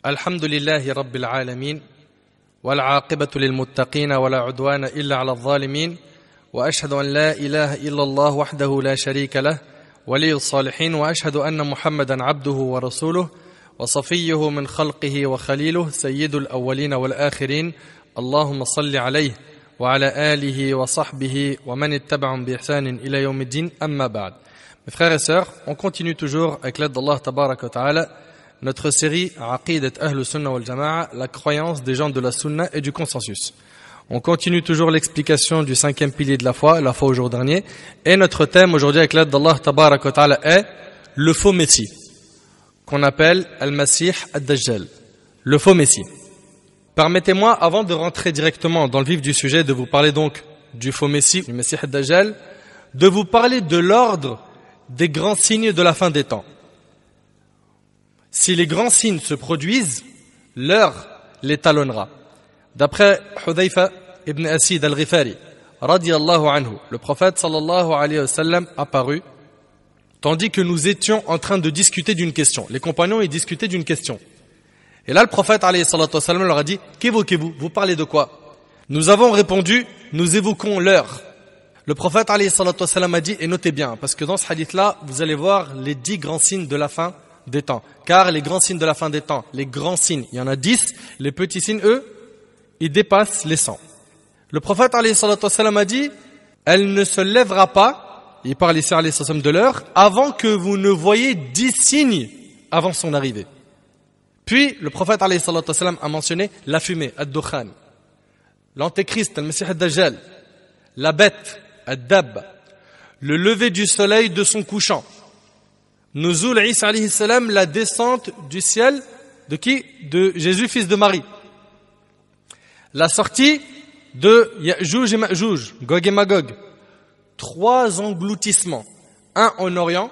الحمد لله رب العالمين والعاقبة للمتقين ولا عدوان إلا على الظالمين وأشهد أن لا إله إلا الله وحده لا شريك له ولي الصالحين وأشهد أن محمدا عبده ورسوله وصفيه من خلقه وخليله سيد الأولين والآخرين اللهم صل عليه وعلى آله وصحبه ومن اتبعهم بإحسان إلى يوم الدين أما بعد. Mes frères et sœurs, on continue toujours avec l'aide d'Allah Tabarak wa Ta'ala notre série Aqidat Ahl Sunnah wal Jama'a, la croyance des gens de la Sunna et du consensus. On continue toujours l'explication du cinquième pilier de la foi au jour dernier. Et notre thème aujourd'hui avec l'aide d'Allah Tabarak wa Ta'ala est le faux Messie, qu'on appelle Al-Masih Ad-Dajjal, le faux Messie. Permettez-moi, avant de rentrer directement dans le vif du sujet, de vous parler donc du faux Messie, du Masih Ad-Dajjal, de vous parler de l'ordre des grands signes de la fin des temps. Si les grands signes se produisent, l'heure les talonnera. D'après Hudayfa ibn Asid al-Ghifari, radiyallahu anhu, le prophète sallallahu alayhi wa sallam apparut, tandis que nous étions en train de discuter d'une question. Les compagnons y discutaient d'une question. Et là, le prophète alayhi salatu wa sallam leur a dit, qu'évoquez-vous? Vous parlez de quoi? Nous avons répondu, nous évoquons l'heure. Le prophète alayhi salatu wa sallam a dit, et notez bien, parce que dans ce hadith-là, vous allez voir les 10 grands signes de la fin des temps. Car les grands signes de la fin des temps, les grands signes, il y en a 10, les petits signes, eux, ils dépassent les 100. Le prophète alayhi salatu wa sallam a dit, elle ne se lèvera pas, il parle ici alayhi salatu wa sallam de l'heure, avant que vous ne voyez 10 signes avant son arrivée. Puis, le prophète alayhi salatu wa sallam a mentionné la fumée, ad-dukhan, l'antéchrist, al-Masih ad-Dajjal, la bête, ad-Dab, le lever du soleil de son couchant, Nuzul Isa alayhi salam, la descente du ciel de qui? De Jésus, fils de Marie. La sortie de Ya'juj et Ma'juj, Gog et Magog. 3 engloutissements. Un en Orient,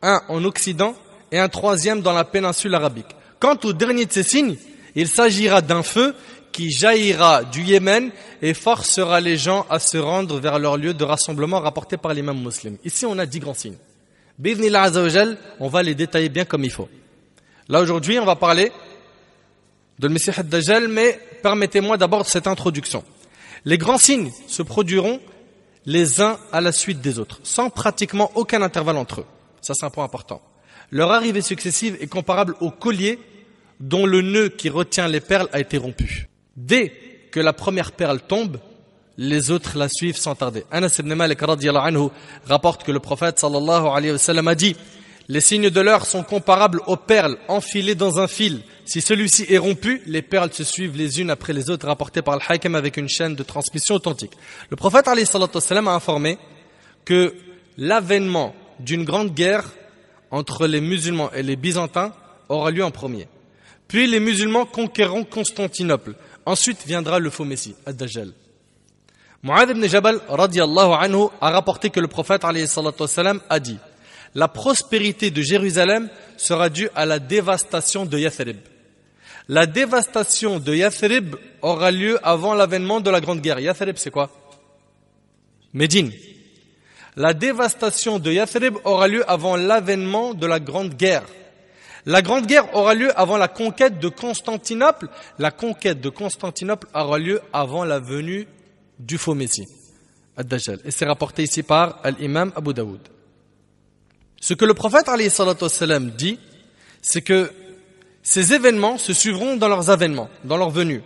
un en Occident et un troisième dans la péninsule arabique. Quant au dernier de ces signes, il s'agira d'un feu qui jaillira du Yémen et forcera les gens à se rendre vers leur lieu de rassemblement rapporté par l'imam muslim. Ici, on a 10 grands signes. B'idhnillah azza wa jal, on va les détailler bien comme il faut. Là, aujourd'hui, on va parler de le Masih ad-Dajjal, mais permettez-moi d'abord cette introduction. Les grands signes se produiront les uns à la suite des autres, sans pratiquement aucun intervalle entre eux. Ça, c'est un point important. Leur arrivée successive est comparable au collier dont le nœud qui retient les perles a été rompu. Dès que la première perle tombe, les autres la suivent sans tarder. Anas ibn Malik radiyallahu anhu rapporte que le prophète sallallahu alayhi wa sallam a dit: les signes de l'heure sont comparables aux perles enfilées dans un fil. Si celui-ci est rompu, les perles se suivent les unes après les autres, rapportées par Al-Hakim avec une chaîne de transmission authentique. Le prophète alayhi salatu wa sallam a informé que l'avènement d'une grande guerre entre les musulmans et les byzantins aura lieu en premier. Puis les musulmans conquerront Constantinople. Ensuite viendra le faux Messie, Ad-Dajjal. Mu'adh ibn Jabal radiyallahu anhu a rapporté que le prophète alayhi salatu wa sallam a dit: la prospérité de Jérusalem sera due à la dévastation de Yathrib. La dévastation de Yathrib aura lieu avant l'avènement de la grande guerre. Yathrib, c'est quoi? Médine. La dévastation de Yathrib aura lieu avant l'avènement de la grande guerre. La grande guerre aura lieu avant la conquête de Constantinople. La conquête de Constantinople aura lieu avant la venue du faux Messie, Ad-Dajjal. Et c'est rapporté ici par l'imam Abu Daoud. Ce que le prophète alayhi salatu wa sallam dit, c'est que ces événements se suivront dans leurs avènements, dans leur venue.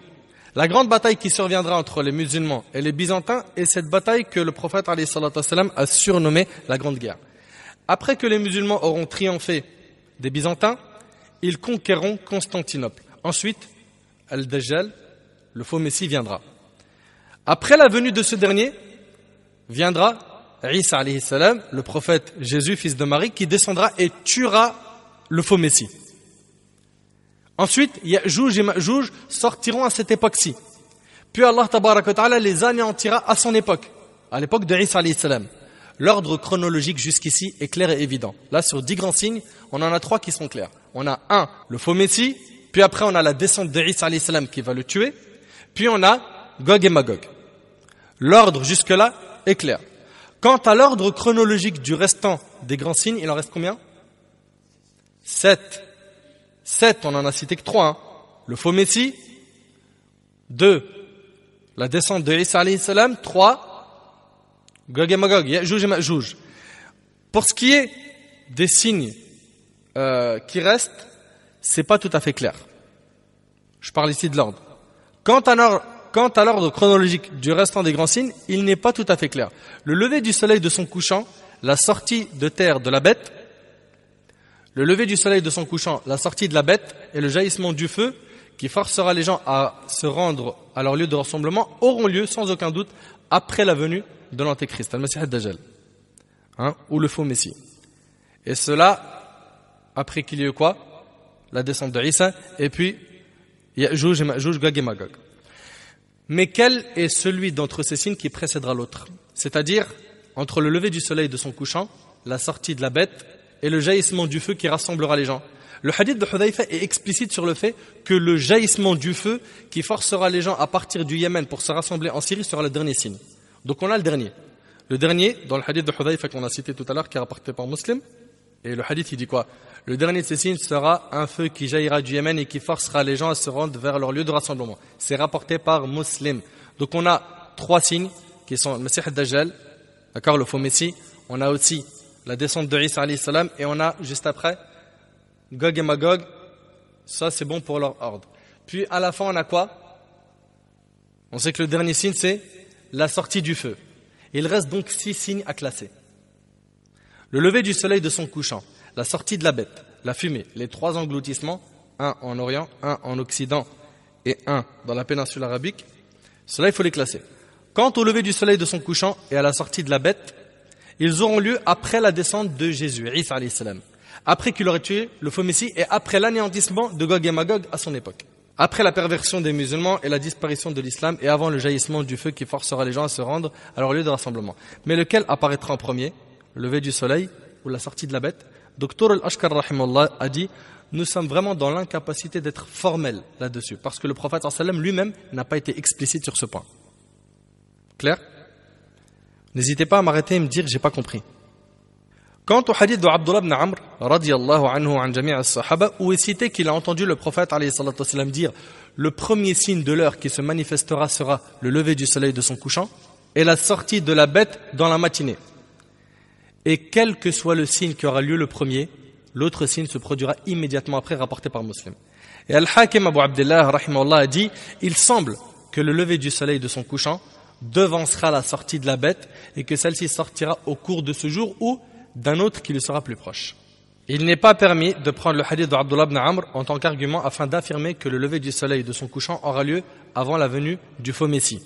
La grande bataille qui surviendra entre les musulmans et les byzantins est cette bataille que le prophète alayhi salatu wa sallam a surnommée la grande guerre. Après que les musulmans auront triomphé des byzantins, ils conquerront Constantinople. Ensuite, Al-Dajjal, le faux Messie, viendra. Après la venue de ce dernier, viendra Isa alayhi salam, le prophète Jésus, fils de Marie, qui descendra et tuera le faux Messie. Ensuite, Ya'juj et Ma'juj sortiront à cette époque-ci. Puis Allah tabaraka wa ta'ala les anéantira à son époque, à l'époque de Isa alayhi salam. L'ordre chronologique jusqu'ici est clair et évident. Là, sur 10 grands signes, on en a 3 qui sont clairs. On a 1, le faux Messie, puis après on a la descente de Isa alayhi salam qui va le tuer, puis on a Gog et Magog. L'ordre jusque-là est clair. Quant à l'ordre chronologique du restant des grands signes, il en reste combien? 7. 7, on en a cité que 3. le faux Messie. 2, la descente de Isa alayhi salam. 3, Gog et Magog, Ya'juj et Ma'juj. Pour ce qui est des signes qui restent, c'est pas tout à fait clair. Je parle ici de l'ordre. Quant à l'ordre chronologique du restant des grands signes, il n'est pas tout à fait clair. Le lever du soleil de son couchant, la sortie de terre de la bête, le lever du soleil de son couchant, la sortie de la bête et le jaillissement du feu qui forcera les gens à se rendre à leur lieu de rassemblement auront lieu sans aucun doute après la venue de l'Antéchrist, Al-Masih ad-Dajjal, ou le faux Messie. Et cela, après qu'il y ait eu quoi? La descente de Isa, et puis Ya'juj et Ma'juj, Gog et Magog. Mais quel est celui d'entre ces signes qui précédera l'autre? C'est-à-dire, entre le lever du soleil de son couchant, la sortie de la bête et le jaillissement du feu qui rassemblera les gens. Le hadith de Hudhayfa est explicite sur le fait que le jaillissement du feu qui forcera les gens à partir du Yémen pour se rassembler en Syrie sera le dernier signe. Donc on a le dernier. Le dernier, dans le hadith de Hudhayfa qu'on a cité tout à l'heure, qui est rapporté par Muslim, et le hadith il dit quoi? Le dernier de ces signes sera un feu qui jaillira du Yémen et qui forcera les gens à se rendre vers leur lieu de rassemblement. C'est rapporté par Muslim. Donc on a 3 signes qui sont le Messie ad-Dajjal, d'accord, le faux Messie. On a aussi la descente de Isa alayhi salam et on a juste après Gog et Magog. Ça c'est bon pour leur ordre. Puis à la fin on a quoi? On sait que le dernier signe c'est la sortie du feu. Il reste donc 6 signes à classer. Le lever du soleil de son couchant, la sortie de la bête, la fumée, les 3 engloutissements, un en Orient, un en Occident et un dans la péninsule arabique, cela il faut les classer. Quant au lever du soleil de son couchant et à la sortie de la bête, ils auront lieu après la descente de Jésus, Isa alayhi salam, après qu'il aurait tué le faux Messie et après l'anéantissement de Gog et Magog à son époque, après la perversion des musulmans et la disparition de l'islam et avant le jaillissement du feu qui forcera les gens à se rendre à leur lieu de rassemblement. Mais lequel apparaîtra en premier? Le lever du soleil ou la sortie de la bête? Dr Al-Ashkar rahimahullah a dit: nous sommes vraiment dans l'incapacité d'être formels là-dessus, parce que le prophète sallallahu alayhi wa sallam lui-même n'a pas été explicite sur ce point. Clair? N'hésitez pas à m'arrêter et me dire j'ai pas compris. Quant au hadith de Abdullah ibn Amr radiyallahu anhu an jami' as-sahaba, où est cité qu'il a entendu le prophète alayhi salatu wa sallam dire: le premier signe de l'heure qui se manifestera sera le lever du soleil de son couchant et la sortie de la bête dans la matinée. Et quel que soit le signe qui aura lieu le premier, l'autre signe se produira immédiatement après, rapporté par Muslim. Et Al-Hakim Abu Abdullah rahimahullah a dit: il semble que le lever du soleil de son couchant devancera la sortie de la bête et que celle-ci sortira au cours de ce jour ou d'un autre qui lui sera plus proche. Il n'est pas permis de prendre le hadith de Abdullah ibn Amr en tant qu'argument afin d'affirmer que le lever du soleil de son couchant aura lieu avant la venue du faux Messie,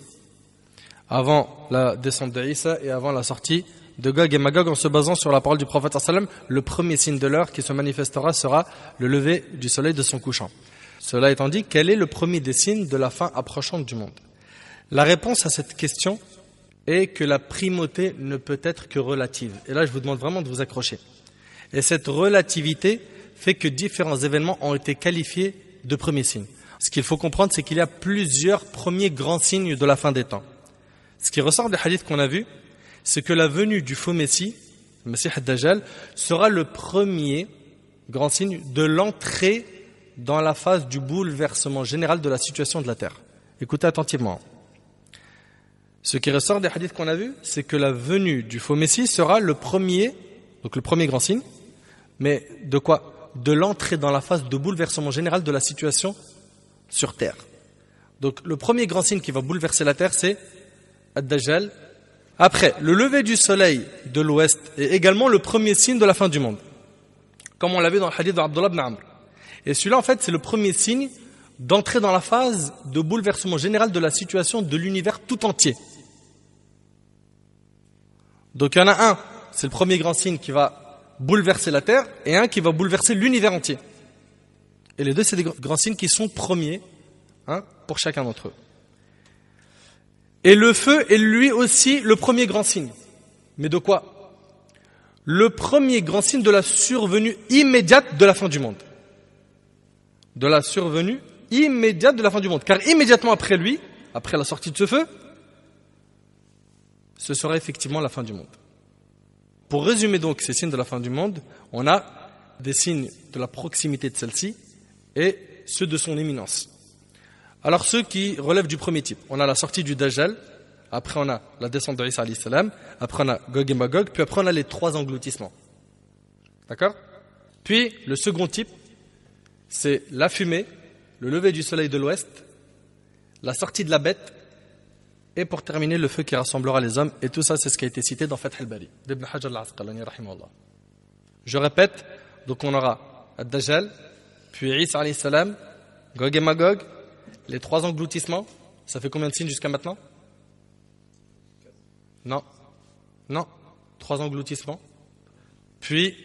avant la descente de Isa et avant la sortie de Gog et Magog, en se basant sur la parole du prophète sallam, le premier signe de l'heure qui se manifestera sera le lever du soleil de son couchant. Cela étant dit, quel est le premier des signes de la fin approchante du monde? La réponse à cette question est que la primauté ne peut être que relative. Et là, je vous demande vraiment de vous accrocher. Et cette relativité fait que différents événements ont été qualifiés de premiers signes. Ce qu'il faut comprendre, c'est qu'il y a plusieurs premiers grands signes de la fin des temps. Ce qui ressort des hadiths qu'on a vus, c'est que la venue du faux Messie, le Messie ad-Dajjal, sera le premier grand signe de l'entrée dans la phase du bouleversement général de la situation de la terre. Écoutez attentivement. Ce qui ressort des hadiths qu'on a vus, c'est que la venue du faux Messie sera le premier, donc le premier grand signe, mais de quoi? De l'entrée dans la phase de bouleversement général de la situation sur terre. Donc le premier grand signe qui va bouleverser la terre, c'est ad-Dajjal. Après, le lever du soleil de l'ouest est également le premier signe de la fin du monde, comme on l'a vu dans le hadith de Abdullah ibn Amr. Et celui-là, en fait, c'est le premier signe d'entrer dans la phase de bouleversement général de la situation de l'univers tout entier. Donc il y en a un, c'est le premier grand signe qui va bouleverser la terre, et un qui va bouleverser l'univers entier. Et les deux, c'est des grands signes qui sont premiers pour chacun d'entre eux. Et le feu est lui aussi le premier grand signe. Mais de quoi? Le premier grand signe de la survenue immédiate de la fin du monde. De la survenue immédiate de la fin du monde. Car immédiatement après lui, après la sortie de ce feu, ce sera effectivement la fin du monde. Pour résumer donc ces signes de la fin du monde, on a des signes de la proximité de celle-ci et ceux de son éminence. Alors ceux qui relèvent du premier type, on a la sortie du Dajjal, après on a la descente de Isa alayhi salam, après on a Gog et Magog, puis après on a les 3 engloutissements. D'accord? Puis le second type, c'est la fumée, le lever du soleil de l'ouest, la sortie de la bête, et pour terminer, le feu qui rassemblera les hommes. Et tout ça, c'est ce qui a été cité dans Fath al-Bari d'Ibn Hajar al-Asqalani rahimahullah. Je répète, donc on aura Ad-Dajjal, puis Isa alayhi salam, Gog et Magog, les 3 engloutissements. Ça fait combien de signes jusqu'à maintenant? Non. 3 engloutissements. Puis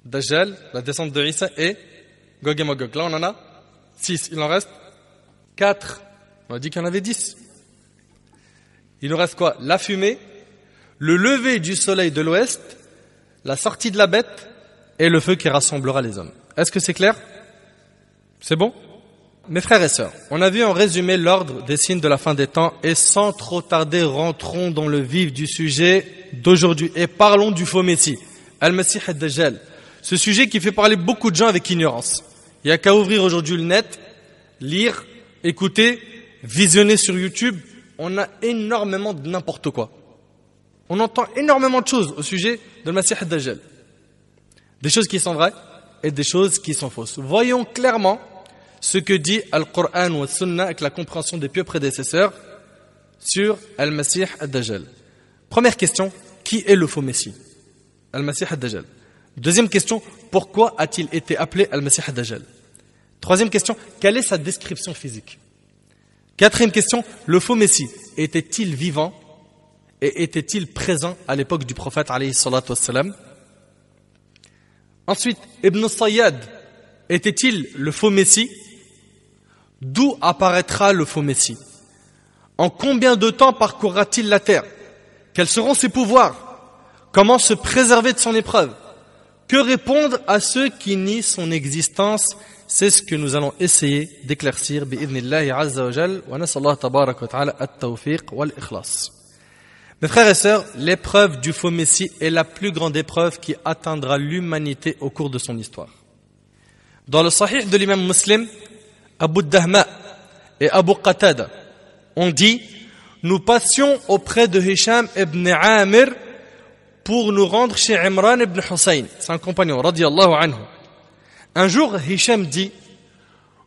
Dajjal, la descente de Isa et Gog et Magog. Là, on en a 6. Il en reste 4. On a dit qu'il y en avait 10. Il nous reste quoi? La fumée, le lever du soleil de l'ouest, la sortie de la bête et le feu qui rassemblera les hommes. Est-ce que c'est clair? C'est bon? Mes frères et sœurs, on a vu en résumé l'ordre des signes de la fin des temps et sans trop tarder, rentrons dans le vif du sujet d'aujourd'hui et parlons du faux Messie, Al-Masih ad-Dajjal. Ce sujet qui fait parler beaucoup de gens avec ignorance. Il n'y a qu'à ouvrir aujourd'hui le net, lire, écouter, visionner sur YouTube. On a énormément de n'importe quoi. On entend énormément de choses au sujet de Masih ad-Dajjal. Des choses qui sont vraies et des choses qui sont fausses. Voyons clairement ce que dit Al-Qur'an ou Sunna avec la compréhension des pieux prédécesseurs sur Al-Masih ad-Dajjal. Première question, qui est le faux Messie? Al-Masih ad-Dajjal. Deuxième question, pourquoi a-t-il été appelé Al-Masih ad-Dajjal? Troisième question, quelle est sa description physique? Quatrième question, le faux Messie était-il vivant et était-il présent à l'époque du prophète alayhi salatu wassalam? Ensuite, Ibn Sayyad était-il le faux Messie? D'où apparaîtra le faux Messie? En combien de temps parcourra-t-il la terre? Quels seront ses pouvoirs? Comment se préserver de son épreuve? Que répondre à ceux qui nient son existence? C'est ce que nous allons essayer d'éclaircir bi'idhnillahi azza wa jal wa nasallahu tabaraka wa ta'ala at-tawfiq wal-ikhlas. Mes frères et sœurs, l'épreuve du faux Messie est la plus grande épreuve qui atteindra l'humanité au cours de son histoire. Dans le Sahih de l'imam Muslim, Abu Dahma et Abu Qatada ont dit: nous passions auprès de Hisham ibn Amir pour nous rendre chez Imran ibn Hussein. C'est un compagnon, radiyallahu anhu. Un jour, Hisham dit: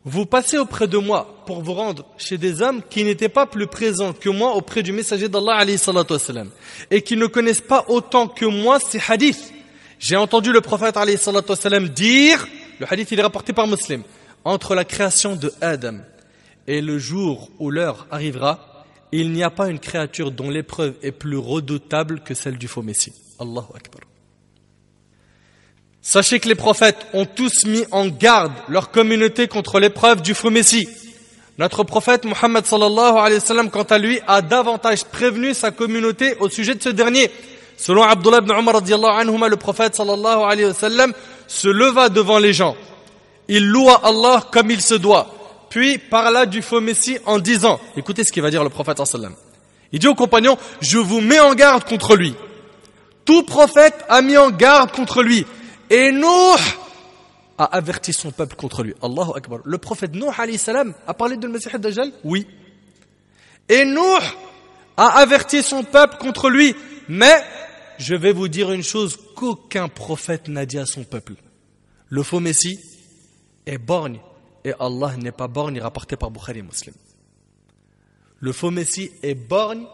vous passez auprès de moi pour vous rendre chez des hommes qui n'étaient pas plus présents que moi auprès du messager d'Allah alayhi salatu wassalam, et qui ne connaissent pas autant que moi ces hadiths. J'ai entendu le prophète alayhi salatu wassalam dire, le hadith il est rapporté par Muslim, entre la création de Adam et le jour où l'heure arrivera, il n'y a pas une créature dont l'épreuve est plus redoutable que celle du faux Messie. Allahu Akbar. Sachez que les prophètes ont tous mis en garde leur communauté contre l'épreuve du faux Messie. Notre prophète Muhammad sallallahu alayhi wa sallam, quant à lui, a davantage prévenu sa communauté au sujet de ce dernier. Selon Abdullah ibn Umar radiyallahu anhuma, le prophète sallallahu alayhi wa sallam se leva devant les gens. Il loua Allah comme il se doit, puis parla du faux Messie en disant, écoutez ce qu'il va dire le prophète sallallahu alayhi wa sallam. Il dit aux compagnons: je vous mets en garde contre lui. Tout prophète a mis en garde contre lui. Et Nuh a averti son peuple contre lui. Allahu Akbar. Le prophète Nuh alayhi salam a parlé de Masih ad-Dajjal? Oui. Et Nuh a averti son peuple contre lui. Mais je vais vous dire une chose qu'aucun prophète n'a dit à son peuple. Le faux Messie est borgne et Allah n'est pas borgne, rapporté par Bukhari et Muslim. Le faux Messie est borgne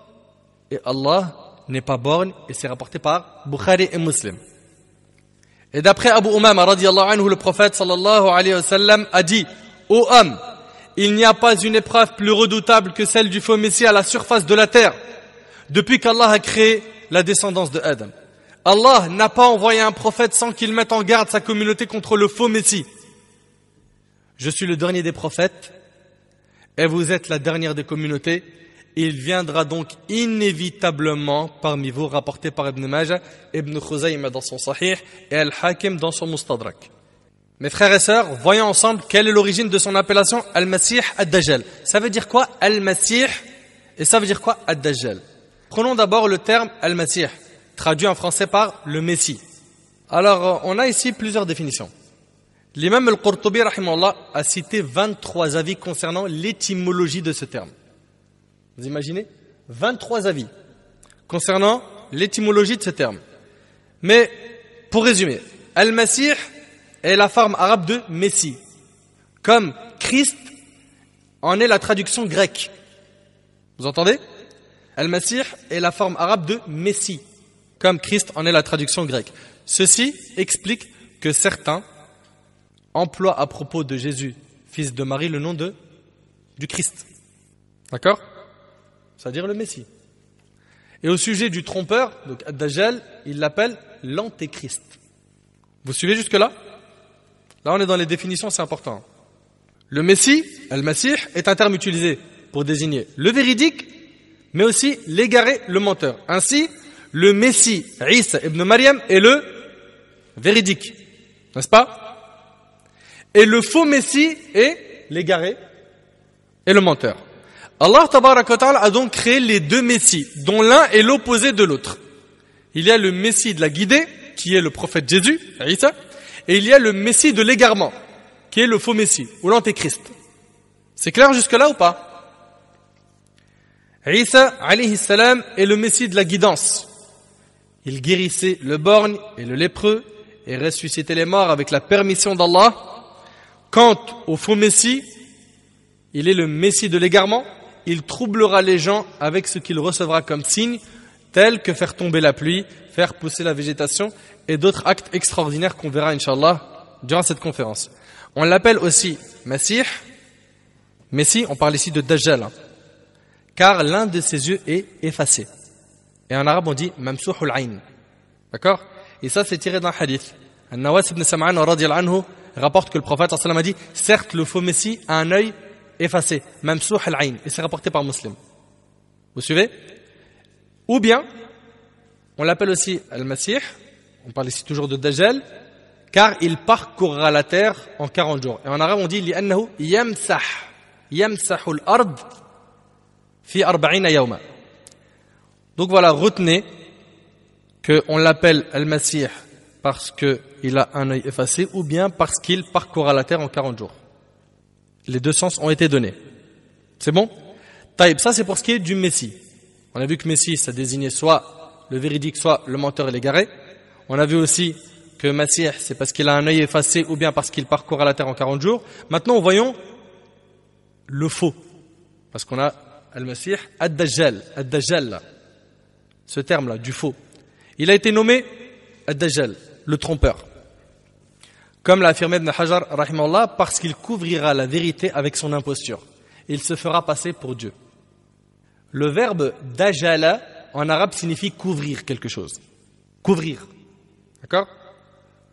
et Allah n'est pas borgne, et c'est rapporté par Bukhari et Muslim. Et d'après Abu Umama radiyallahu anhu, le prophète sallallahu alayhi wa sallam a dit: ô homme, il n'y a pas une épreuve plus redoutable que celle du faux Messie à la surface de la terre, depuis qu'Allah a créé la descendance de Adam. Allah n'a pas envoyé un prophète sans qu'il mette en garde sa communauté contre le faux Messie. Je suis le dernier des prophètes et vous êtes la dernière des communautés. Il viendra donc inévitablement parmi vous, rapporté par Ibn Majah, Ibn Khuzayma dans son Sahih et Al-Hakim dans son Mustadrak. Mes frères et sœurs, voyons ensemble quelle est l'origine de son appellation Al-Masih ad-Dajjal. Ça veut dire quoi Al-Masih et ça veut dire quoi ad-Dajjal? Prenons d'abord le terme Al-Masih, traduit en français par le Messie. Alors, on a ici plusieurs définitions. L'imam al-Qurtubi rahimahullah a cité 23 avis concernant l'étymologie de ce terme. Vous imaginez 23 avis concernant l'étymologie de ce terme. Mais pour résumer, Al-Masih est la forme arabe de Messie, comme Christ en est la traduction grecque. Vous entendez? Al-Masih est la forme arabe de Messie, comme Christ en est la traduction grecque. Ceci explique que certains emploient à propos de Jésus, fils de Marie, le nom du Christ. D'accord? C'est-à-dire le Messie. Et au sujet du trompeur, donc Ad-Dajjal, il l'appelle l'antéchrist. Vous suivez jusque-là? Là, on est dans les définitions, c'est important. Le Messie, Al-Masih, est un terme utilisé pour désigner le véridique, mais aussi l'égaré, le menteur. Ainsi, le Messie, Isa ibn Maryam, est le véridique. N'est-ce pas? Et le faux Messie est l'égaré et le menteur. Allah tabaraka wa ta'ala a donc créé les deux Messies, dont l'un est l'opposé de l'autre. Il y a le Messie de la guidée, qui est le prophète Jésus, Isa, et il y a le Messie de l'égarement, qui est le faux Messie, ou l'antéchrist. C'est clair jusque-là ou pas? Isa, alayhi salam, est le Messie de la guidance. Il guérissait le borgne et le lépreux, et ressuscitait les morts avec la permission d'Allah. Quant au faux Messie, il est le Messie de l'égarement. Il troublera les gens avec ce qu'il recevra comme signe, tel que faire tomber la pluie, faire pousser la végétation et d'autres actes extraordinaires qu'on verra, Inch'Allah, durant cette conférence. On l'appelle aussi Masih. Messie, on parle ici de Dajjal, car l'un de ses yeux est effacé. Et en arabe, on dit Mamsouhul Ayn. D'accord? Et ça, c'est tiré d'un hadith. An-Nawas ibn Sam'an radiyallahu anhu rapporte que le prophète sallallahu alayhi wa sallam a dit, certes, le faux Messie a un œil effacé, Mamsouh al-Ayn, et c'est rapporté par Muslim. Vous suivez? Ou bien, on l'appelle aussi Al-Masih, on parle ici toujours de Dajjal, car il parcourra la terre en 40 jours. Et en arabe, on dit li'annahu yamsahu al-ard fi 40 yawma. Donc voilà, retenez qu'on l'appelle Al-Masih parce qu'il a un œil effacé, ou bien parce qu'il parcourra la terre en 40 jours. Les deux sens ont été donnés. C'est bon? Taïb, ça c'est pour ce qui est du Messie. On a vu que Messie, ça désignait soit le véridique, soit le menteur et l'égaré. On a vu aussi que Masih, c'est parce qu'il a un œil effacé, ou bien parce qu'il parcourra la terre en 40 jours. Maintenant, voyons le faux. Parce qu'on a Al-Masih, Ad-Dajjal. Ad-Dajjal, là. Ce terme-là, du faux. Il a été nommé Ad-Dajjal, le trompeur. Comme l'a affirmé Ibn Hajar, rahimahullah, parce qu'il couvrira la vérité avec son imposture. Il se fera passer pour Dieu. Le verbe dajala, en arabe, signifie couvrir quelque chose. Couvrir. D'accord?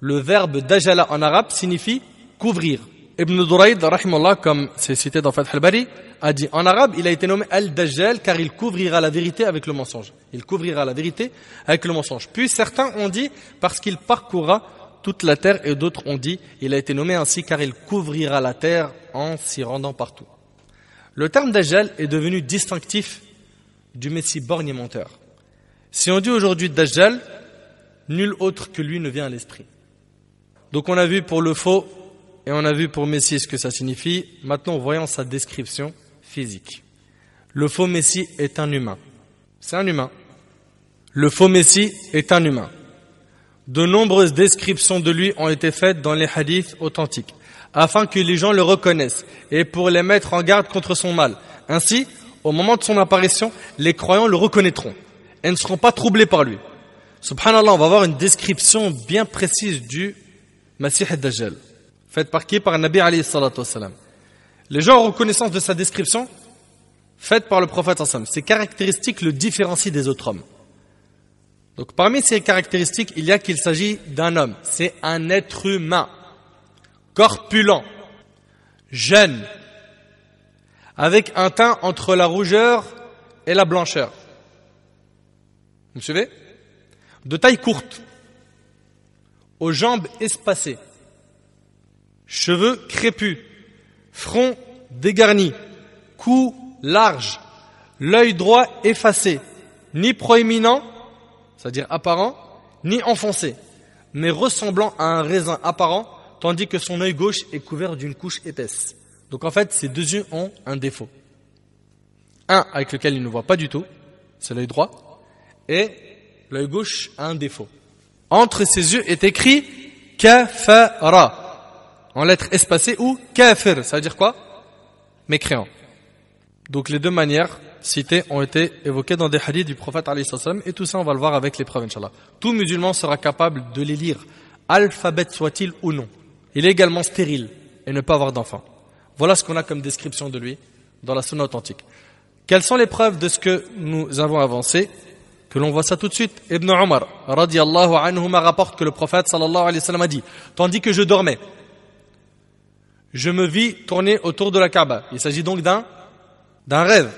Le verbe dajala en arabe signifie couvrir. Ibn Durayd, rahimahullah, comme c'est cité dans Fath al-Bari, a dit en arabe, il a été nommé Al-Dajjal car il couvrira la vérité avec le mensonge. Il couvrira la vérité avec le mensonge. Puis certains ont dit parce qu'il parcourra toute la terre, et d'autres ont dit il a été nommé ainsi car il couvrira la terre en s'y rendant partout. Le terme Dajjal est devenu distinctif du Messie borgne et menteur. Si on dit aujourd'hui Dajjal, nul autre que lui ne vient à l'esprit. Donc on a vu pour le faux et on a vu pour Messie ce que ça signifie. Maintenant voyons sa description physique. Le faux Messie est un humain. C'est un humain. Le faux Messie est un humain. De nombreuses descriptions de lui ont été faites dans les hadiths authentiques, afin que les gens le reconnaissent et pour les mettre en garde contre son mal. Ainsi, au moment de son apparition, les croyants le reconnaîtront et ne seront pas troublés par lui. Subhanallah, on va avoir une description bien précise du Masih ad-Dajjal. Faite par qui? Par un Nabi alayhi salatu wassalam. Les gens en reconnaissance de sa description, faite par le prophète sallallahu alayhi wa sallam, ses caractéristiques le différencient des autres hommes. Donc parmi ces caractéristiques, il y a qu'il s'agit d'un homme. C'est un être humain, corpulent, jeune, avec un teint entre la rougeur et la blancheur. Vous me suivez? De taille courte, aux jambes espacées, cheveux crépus, front dégarni, cou large, l'œil droit effacé, ni proéminent, c'est-à-dire apparent, ni enfoncé, mais ressemblant à un raisin apparent, tandis que son œil gauche est couvert d'une couche épaisse. Donc en fait, ces deux yeux ont un défaut. Un avec lequel il ne voit pas du tout, c'est l'œil droit, et l'œil gauche a un défaut. Entre ses yeux est écrit kafara, en lettres espacées, ou kafir, ça veut dire quoi? Mécréant. Donc les deux manières citées ont été évoquées dans des hadiths du prophète alayhi salam, et tout ça on va le voir avec les preuves, Inch'Allah. Tout musulman sera capable de les lire, alphabet soit-il ou non. Il est également stérile et ne pas avoir d'enfant. Voilà ce qu'on a comme description de lui dans la sunna authentique. Quelles sont les preuves de ce que nous avons avancé? Que l'on voit ça tout de suite. Ibn Umar, radiyallahu anhuma, rapporte que le prophète sallallahu alayhi wa sallam a dit, tandis que je dormais, je me vis tourner autour de la Kaaba. Il s'agit donc d'un rêve.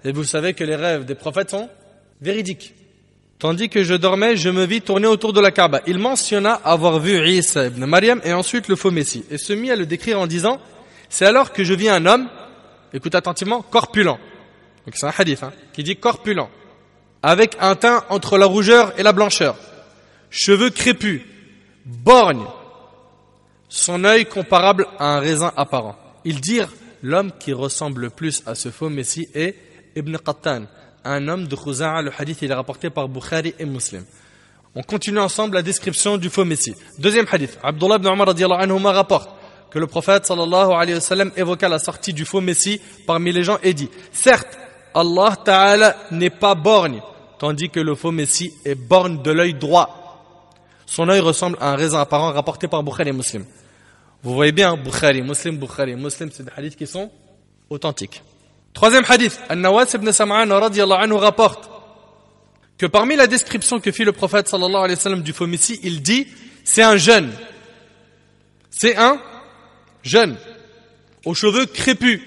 Et vous savez que les rêves des prophètes sont véridiques. Tandis que je dormais, je me vis tourner autour de la Kaaba. Il mentionna avoir vu Isa ibn Maryam et ensuite le faux Messie. Et se mit à le décrire en disant, c'est alors que je vis un homme, écoute attentivement, corpulent. Donc c'est un hadith qui dit corpulent, avec un teint entre la rougeur et la blancheur, cheveux crépus, borgne, son œil comparable à un raisin apparent. Ils dirent, l'homme qui ressemble le plus à ce faux Messie est Ibn Qattan, un homme de Khuza'a. Le hadith il est rapporté par Bukhari et Muslim. On continue ensemble la description du faux Messie. Deuxième hadith, Abdullah ibn Umar radiyallahu anhuma rapporte que le prophète sallallahu alayhi wa sallam évoqua la sortie du faux Messie parmi les gens et dit, certes, Allah Ta'ala n'est pas borgne, tandis que le faux Messie est borgne de l'œil droit. Son œil ressemble à un raisin apparent, rapporté par Bukhari et Muslim. Vous voyez bien, Bukhari, Muslim, c'est des hadiths qui sont authentiques. Troisième hadith, An-Nawas ibn Sam'an radiyallahu anhu rapporte que parmi la description que fit le prophète sallallahu alayhi wa sallam du faux Messie, il dit, c'est un jeune, aux cheveux crépus,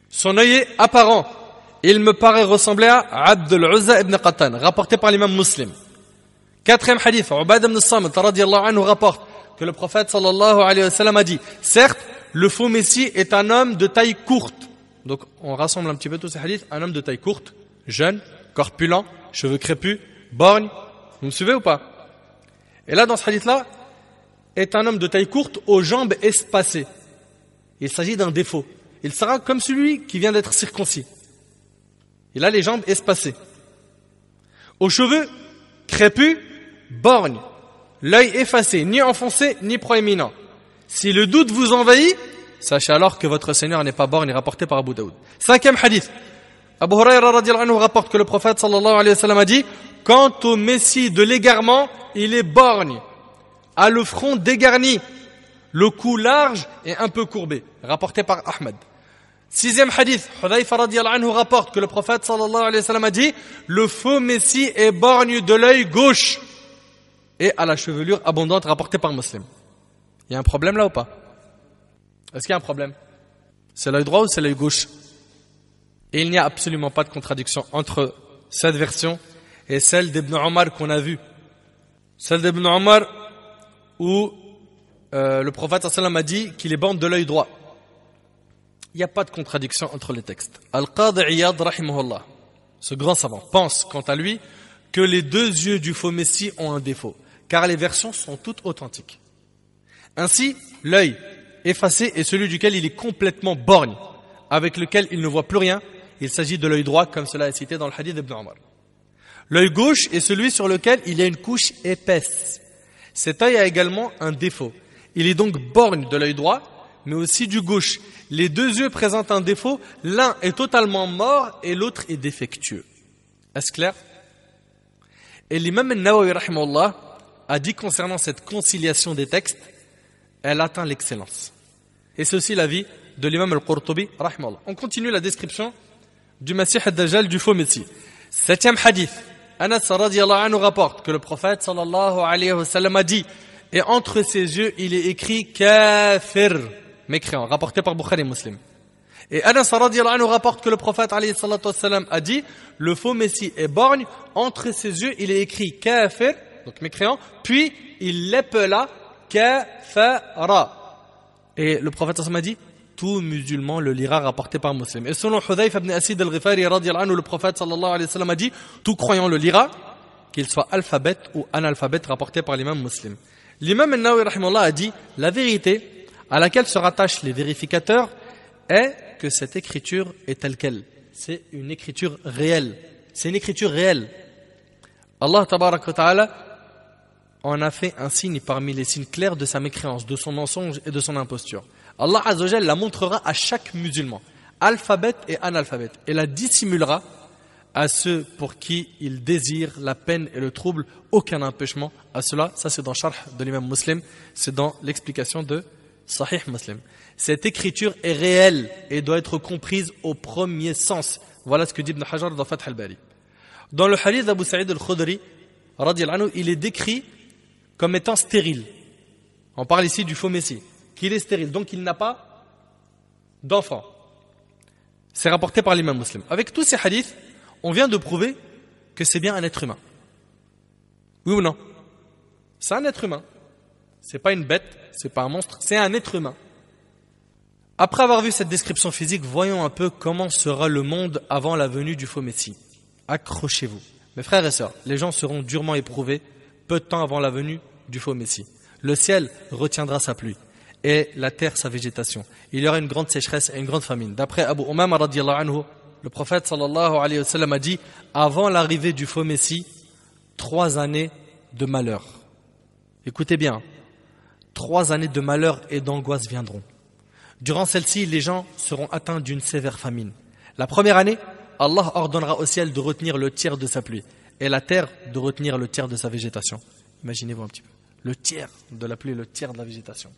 son œil est apparent. Il me paraît ressembler à Abdul Uzza ibn Qattan, rapporté par l'imam Muslim. Quatrième hadith, Ubad ibn Samit radiyallahu anhu rapporte que le prophète sallallahu alayhi wa sallam a dit, certes, le faux Messie est un homme de taille courte. Donc on rassemble un petit peu tous ces hadiths, un homme de taille courte, jeune, corpulent, cheveux crépus, borgne. Vous me suivez ou pas? Et là, dans ce hadith-là, est un homme de taille courte aux jambes espacées. Il s'agit d'un défaut. Il sera comme celui qui vient d'être circoncis. Il a les jambes espacées. Aux cheveux crépus, borgne, l'œil effacé, ni enfoncé, ni proéminent. Si le doute vous envahit, sachez alors que votre Seigneur n'est pas borgne, rapporté par Abu Daoud. Cinquième hadith. Abu Hurayra radiyallahu anhu rapporte que le prophète sallallahu alayhi wa sallam a dit, quant au Messie de l'égarement, il est borgne, a le front dégarni, le cou large et un peu courbé, rapporté par Ahmed. Sixième hadith, Hudayfa radiyallahu anhu rapporte que le prophète sallallahu alayhi wa sallam a dit, le faux Messie est borgne de l'œil gauche et à la chevelure abondante, rapporté par Muslim. Il y a un problème là ou pas? Est-ce qu'il y a un problème? C'est l'œil droit ou c'est l'œil gauche? Et il n'y a absolument pas de contradiction entre cette version et celle d'Ibn Omar qu'on a vue. Celle d'Ibn Omar où le prophète sallallahu alayhi wa sallam a dit qu'il est borgne de l'œil droit. Il n'y a pas de contradiction entre les textes. Al-Qadi Iyad, rahimahullah, ce grand savant, pense quant à lui que les deux yeux du faux Messie ont un défaut, car les versions sont toutes authentiques. Ainsi, l'œil effacé est celui duquel il est complètement borgne, avec lequel il ne voit plus rien. Il s'agit de l'œil droit, comme cela est cité dans le hadith d'Ibn Omar. L'œil gauche est celui sur lequel il y a une couche épaisse. Cet œil a également un défaut. Il est donc borgne de l'œil droit, mais aussi du gauche. Les deux yeux présentent un défaut, l'un est totalement mort et l'autre est défectueux. Est-ce clair? Et l'imam al-Nawawi rahimahullah a dit concernant cette conciliation des textes, elle atteint l'excellence. Et c'est aussi l'avis de l'imam al-Qurtubi rahimahullah. On continue la description du Masih ad-Dajjal, du faux Messie. Septième hadith, Anas radiyallahu anhu rapporte que le prophète sallallahu alayhi wa sallam a dit, et entre ses yeux il est écrit kafir, mécréant, rapporté par Bukhari et Muslim. Et Anas radiyallahu anhu rapporte que le prophète alayhi salatu wassalam a dit, le faux Messie est borgne, entre ses yeux il est écrit kafir, donc mécréant, puis il l'épela kafara. Et le prophète sallallahu alayhi wa sallam a dit, tout musulman le lira, rapporté par Muslim. Et selon Hudayfa ibn Asid al-Ghifari radiyallahu anhu, le prophète sallallahu alayhi wa sallam a dit, tout croyant le lira, qu'il soit alphabète ou analphabète, rapporté par l'imam Muslim. L'imam al-Nawawi rahimahullah a dit la vérité à laquelle se rattachent les vérificateurs est que cette écriture est telle qu'elle. C'est une écriture réelle. C'est une écriture réelle. Allah tabarak wa ta'ala en a fait un signe parmi les signes clairs de sa mécréance, de son mensonge et de son imposture. Allah azza wa jalla la montrera à chaque musulman, alphabète et analphabète, et la dissimulera à ceux pour qui il désire la peine et le trouble, aucun empêchement à cela. Ça c'est dans Sharh de l'imam Muslim, c'est dans l'explication de Sahih Muslim. Cette écriture est réelle et doit être comprise au premier sens. Voilà ce que dit Ibn Hajar dans Fath al-Bari. Dans le hadith d'Abu Sa'id al-Khudri, radiyallahu anhu, il est décrit comme étant stérile. On parle ici du faux messie, qu'il est stérile, donc il n'a pas d'enfant. C'est rapporté par l'imam Muslim. Avec tous ces hadiths, on vient de prouver que c'est bien un être humain. Oui ou non? C'est un être humain. C'est pas une bête, c'est pas un monstre, c'est un être humain. Après avoir vu cette description physique, voyons un peu comment sera le monde avant la venue du faux Messie. Accrochez-vous. Mes frères et sœurs, les gens seront durement éprouvés peu de temps avant la venue du faux Messie. Le ciel retiendra sa pluie et la terre sa végétation. Il y aura une grande sécheresse et une grande famine. D'après Abu Umama radiyallahu anhu, le prophète sallallahu alayhi wa sallam a dit avant l'arrivée du faux Messie, 3 années de malheur. Écoutez bien, 3 années de malheur et d'angoisse viendront. Durant celle-ci, les gens seront atteints d'une sévère famine. La première année, Allah ordonnera au ciel de retenir le tiers de sa pluie et la terre de retenir le tiers de sa végétation. Imaginez-vous un petit peu. Le tiers de la pluie et le tiers de la végétation.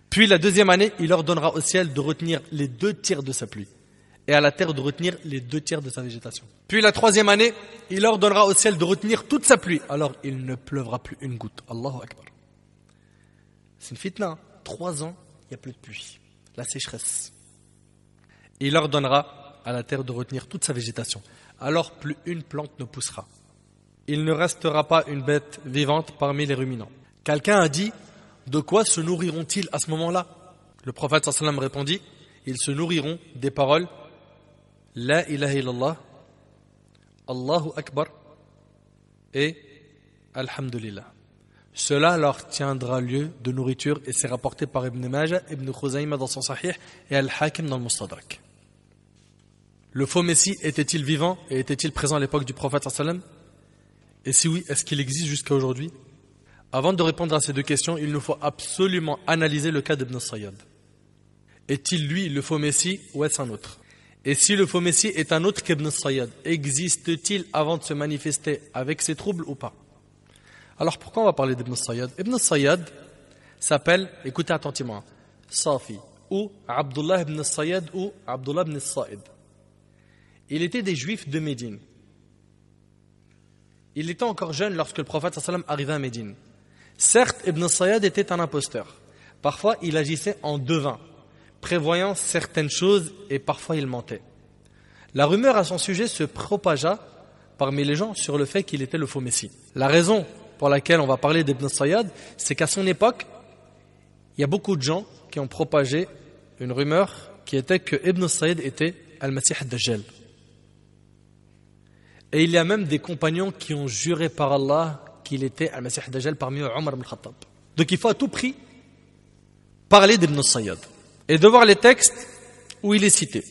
Puis la deuxième année, il ordonnera au ciel de retenir les 2 tiers de sa pluie et à la terre de retenir les 2 tiers de sa végétation. Puis la troisième année, il ordonnera au ciel de retenir toute sa pluie. Alors il ne pleuvra plus une goutte. Allahu Akbar. C'est une fitna. 3 ans, il n'y a plus de pluie. La sécheresse. Il ordonnera à la terre de retenir toute sa végétation. Alors plus une plante ne poussera. Il ne restera pas une bête vivante parmi les ruminants. Quelqu'un a dit, de quoi se nourriront-ils à ce moment-là? Le prophète sallallahu alayhi wa sallam répondit, ils se nourriront des paroles La ilaha illallah, Allahu Akbar et Alhamdulillah. Cela leur tiendra lieu de nourriture et c'est rapporté par Ibn Majah, Ibn Khuzayma dans son Sahih et Al-Hakim dans le Mustadrak. Le faux Messie était-il vivant et était-il présent à l'époque du prophète sallallahu alayhi wa sallam? Et si oui, est-ce qu'il existe jusqu'à aujourd'hui? Avant de répondre à ces 2 questions, il nous faut absolument analyser le cas d'Ibn Sayyad. Est-il lui le faux Messie ou est-ce un autre? Et si le faux Messie est un autre qu'Ibn Sayyad, existe-t-il avant de se manifester avec ses troubles ou pas? Alors pourquoi on va parler d'Ibn Sayyad? Ibn Sayyad s'appelle, écoutez attentivement, Safi ou Abdullah ibn Sayyad ou Abdullah ibn Sa'id. Il était des Juifs de Médine. Il était encore jeune lorsque le prophète sallallahu alayhi wa sallam arrivait à Médine. Certes, Ibn Sayyad était un imposteur. Parfois, il agissait en devin, prévoyant certaines choses et parfois il mentait. La rumeur à son sujet se propagea parmi les gens sur le fait qu'il était le faux Messie. La raison pour laquelle on va parler d'Ibn Sayyad, c'est qu'à son époque, il y a beaucoup de gens qui ont propagé une rumeur qui était que Ibn Sayyad était Al-Masih ad-Dajjal. Et il y a même des compagnons qui ont juré par Allah qu'il était Al-Masih ad-Dajjal parmi eux Omar ibn Khattab. Donc il faut à tout prix parler d'Ibn Sayyad et de voir les textes où il est cité.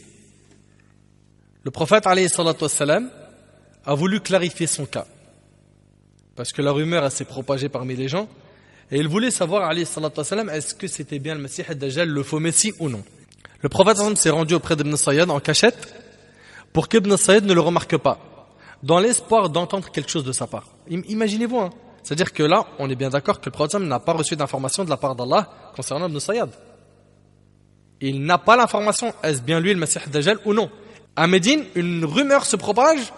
Le prophète alayhi salatu wassalam a voulu clarifier son cas parce que la rumeur s'est propagée parmi les gens et il voulait savoir alayhi salatu wassalam est-ce que c'était bien le Messie ad-Dajjal, le faux Messie ou non. Le prophète s'est rendu auprès d'Ibn Sayyad en cachette pour qu'Ibn Sayyad ne le remarque pas, dans l'espoir d'entendre quelque chose de sa part. Imaginez-vous, hein. C'est-à-dire que là, on est bien d'accord que le prophète n'a pas reçu d'information de la part d'Allah concernant Ibn Sayyad. Il n'a pas l'information, est-ce bien lui le Messie ad-Dajjal ou non. À Médine, une rumeur se propage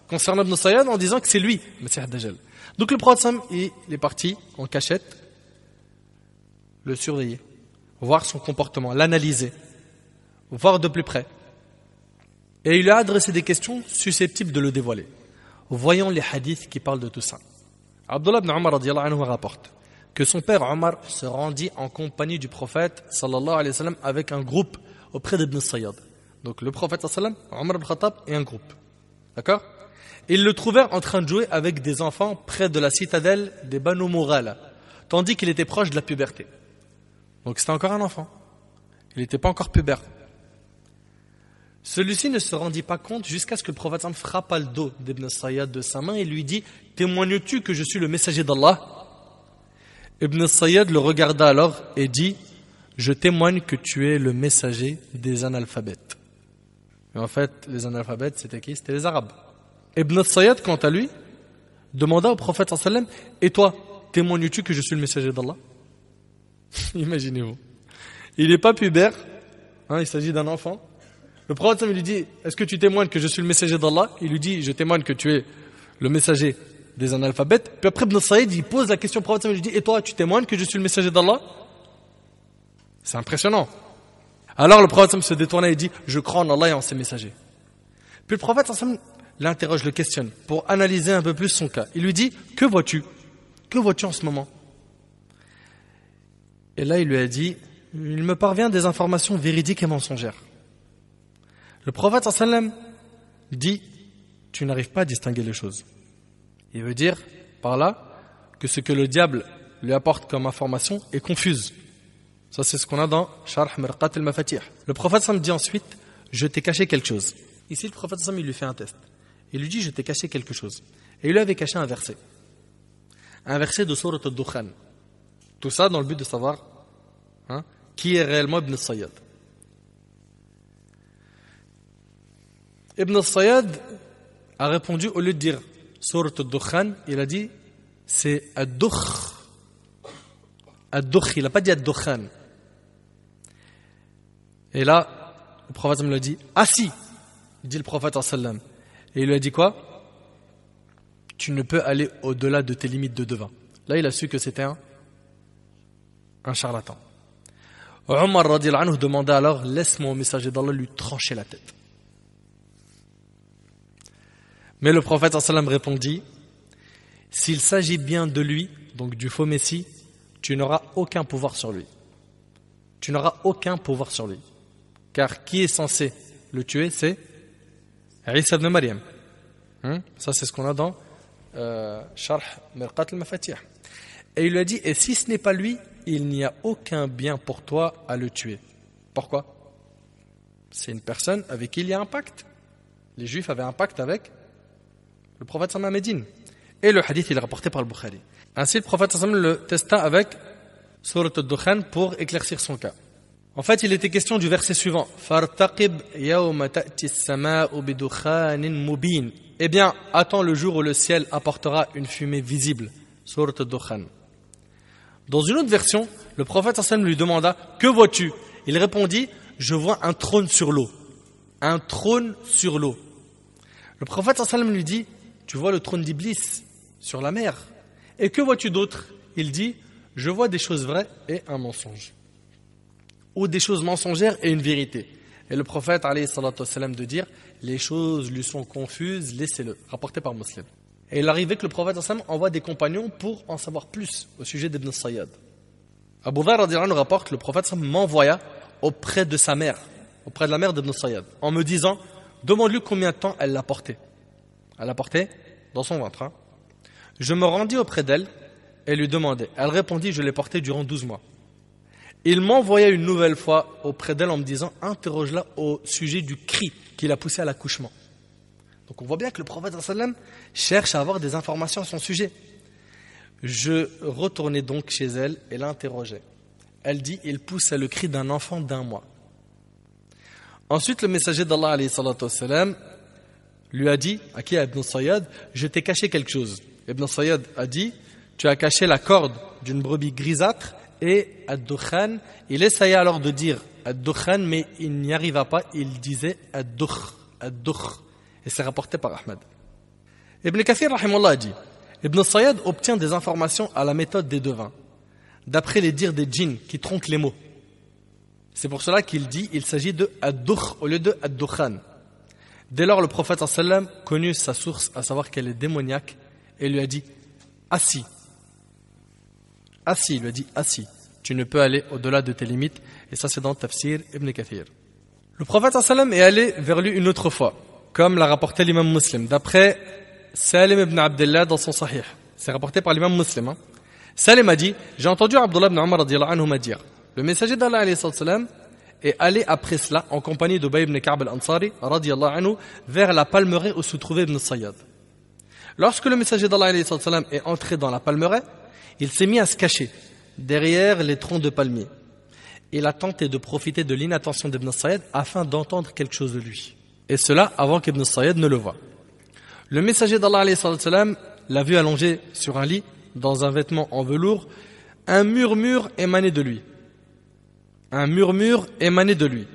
concernant Ibn Sayyad en disant que c'est lui le Messie ad-Dajjal. Donc le prophète il est parti en cachette, le surveiller, voir son comportement, l'analyser, voir de plus près. Et il lui a adressé des questions susceptibles de le dévoiler. Voyons les hadiths qui parlent de tout ça. Abdullah ibn Umar radiyallahu anhu rapporte que son père Omar se rendit en compagnie du prophète sallallahu alayhi wa sallam avec un groupe auprès d'Ibn Sayyad. Donc le prophète sallallahu alayhi wa sallam, Omar ibn Khattab et un groupe. D'accord? Ils le trouvèrent en train de jouer avec des enfants près de la citadelle des Banu Mughala, tandis qu'il était proche de la puberté. Donc c'était encore un enfant. Il n'était pas encore pubère. Celui-ci ne se rendit pas compte jusqu'à ce que le prophète frappa le dos d'Ibn Sayyad de sa main et lui dit « Témoignes-tu que je suis le messager d'Allah ?» Ibn Sayyad le regarda alors et dit « Je témoigne que tu es le messager des analphabètes. » Et en fait, les analphabètes, c'était qui? C'était les Arabes. Ibn Sayyad, quant à lui, demanda au prophète sallam « Et toi, témoignes-tu que je suis le messager d'Allah ?» Imaginez-vous. Il n'est pas pubère, il s'agit d'un enfant. Le prophète sallam lui dit « Est-ce que tu témoignes que je suis le messager d'Allah ?» Il lui dit « Je témoigne que tu es le messager des analphabètes. » Puis après Ibn Sayyad, il pose la question au prophète sallam, il lui dit « Et toi, tu témoignes que je suis le messager d'Allah ?» C'est impressionnant. Alors le prophète sallam se détourna et dit « Je crois en Allah et en ses messagers. » Puis le prophète sallam l'interroge, le questionne pour analyser un peu plus son cas. Il lui dit « Que vois-tu? Que vois-tu en ce moment ?» Et là il lui a dit « Il me parvient des informations véridiques et mensongères. » Le prophète sallam dit « Tu n'arrives pas à distinguer les choses. » Il veut dire par là que ce que le diable lui apporte comme information est confuse. Ça c'est ce qu'on a dans Sharh Mirqat al-Mafatih. Le prophète sallam dit ensuite « Je t'ai caché quelque chose. » Ici le prophète sallam il lui fait un test. Il lui dit « Je t'ai caché quelque chose. » Et il lui avait caché un verset. Un verset de Surat al-Dukhan. Tout ça dans le but de savoir qui est réellement Ibn Sayyad. Ibn Sayyad a répondu, au lieu de dire Surat al-Dukhan, il a dit c'est Ad-Dukh. Ad-Dukh, il n'a pas dit Ad-Dukhan. Et là, le prophète me l'a dit ah si, dit le prophète sallam. Et il lui a dit quoi? Tu ne peux aller au-delà de tes limites de devin. Là, il a su que c'était un charlatan. Omar radiyallahu anhu demanda alors laisse-moi au messager d'Allah lui trancher la tête. Mais le prophète sallam répondit s'il s'agit bien de lui, donc du faux messie, tu n'auras aucun pouvoir sur lui. Tu n'auras aucun pouvoir sur lui. Car qui est censé le tuer, c'est Isa ibn Maryam. Ça c'est ce qu'on a dans Sharh Mirqat al-Mafatih. Et il lui a dit et si ce n'est pas lui, il n'y a aucun bien pour toi à le tuer. Pourquoi? C'est une personne avec qui il y a un pacte. Les Juifs avaient un pacte avec le prophète sallam à Médine. Et le hadith il est rapporté par le Bukhari. Ainsi le prophète sallam le testa avec Surat al-Dukhan pour éclaircir son cas. En fait, il était question du verset suivant. Fartaqib yawma ta'ti as-sama'u bidukhanin mubin. Eh bien, attends le jour où le ciel apportera une fumée visible. Surat al-Dukhan. Dans une autre version, le prophète sallam lui demanda que vois-tu? Il répondit je vois un trône sur l'eau. Un trône sur l'eau. Le prophète sallam lui dit tu vois le trône d'Iblis sur la mer. Et que vois-tu d'autre? Il dit je vois des choses vraies et un mensonge. Ou des choses mensongères et une vérité. Et le prophète alayhi salatu wassalam de dire les choses lui sont confuses, laissez-le. Rapporté par Muslim. Et il arrivait que le prophète sallam envoie des compagnons pour en savoir plus au sujet d'Ibn Sayyad. Abu Dharr radiyallahu anhu rapporte le prophète sallam m'envoya auprès de sa mère, auprès de la mère d'Ibn Sayyad, en me disant demande-lui combien de temps elle l'a porté. Elle l'a porté dans son ventre. Je me rendis auprès d'elle et lui demandai. Elle répondit je l'ai porté durant 12 mois. Il m'envoya une nouvelle fois auprès d'elle en me disant interroge-la au sujet du cri qu'il a poussé à l'accouchement. Donc on voit bien que le prophète sallam cherche à avoir des informations à son sujet. Je retournai donc chez elle et l'interrogeai. Elle dit il poussait le cri d'un enfant d'1 mois. Ensuite le messager d'Allah alayhi salatu wassalam lui a dit à qui? À Ibn Sayyad je t'ai caché quelque chose. Ibn Sayyad a dit tu as caché la corde d'une brebis grisâtre et Ad-Dukhan. Il essayait alors de dire Ad-Dukhan mais il n'y arriva pas, il disait Ad-Dukh, Ad-Dukh. Et c'est rapporté par Ahmad. Ibn Kathir rahimahullah a dit Ibn Sayyad obtient des informations à la méthode des devins, d'après les dires des djinns qui tronquent les mots. C'est pour cela qu'il dit il s'agit de Ad-Dukh au lieu de Ad-Dukhan. Dès lors le prophète sallam connut sa source, à savoir qu'elle est démoniaque, et lui a dit assis, il lui a dit assis, tu ne peux aller au-delà de tes limites. Et ça c'est dans Tafsir Ibn Kathir. Le prophète sallam est allé vers lui une autre fois, comme l'a rapporté l'imam Muslim, d'après Salim ibn Abdullah dans son Sahih. C'est rapporté par l'imam Muslim. Salim a dit, j'ai entendu Abdullah ibn Umar radiyallahu anhu dire, le messager d'Allah alayhi salam est allé après cela en compagnie d'Ubay ibn Ka'b al-Ansari radiyallahu anhu vers la palmeraie où se trouvait Ibn Sayyad. Lorsque le messager d'Allah alayhi salam est entré dans la palmeraie, il s'est mis à se cacher derrière les troncs de palmiers. Il a tenté de profiter de l'inattention d'Ibn Sayyad afin d'entendre quelque chose de lui. Et cela avant qu'Ibn Sayyad ne le voie. Le messager d'Allah alayhi salam l'a vu allongé sur un lit, dans un vêtement en velours, un murmure émanait de lui. Un murmure émanait de lui.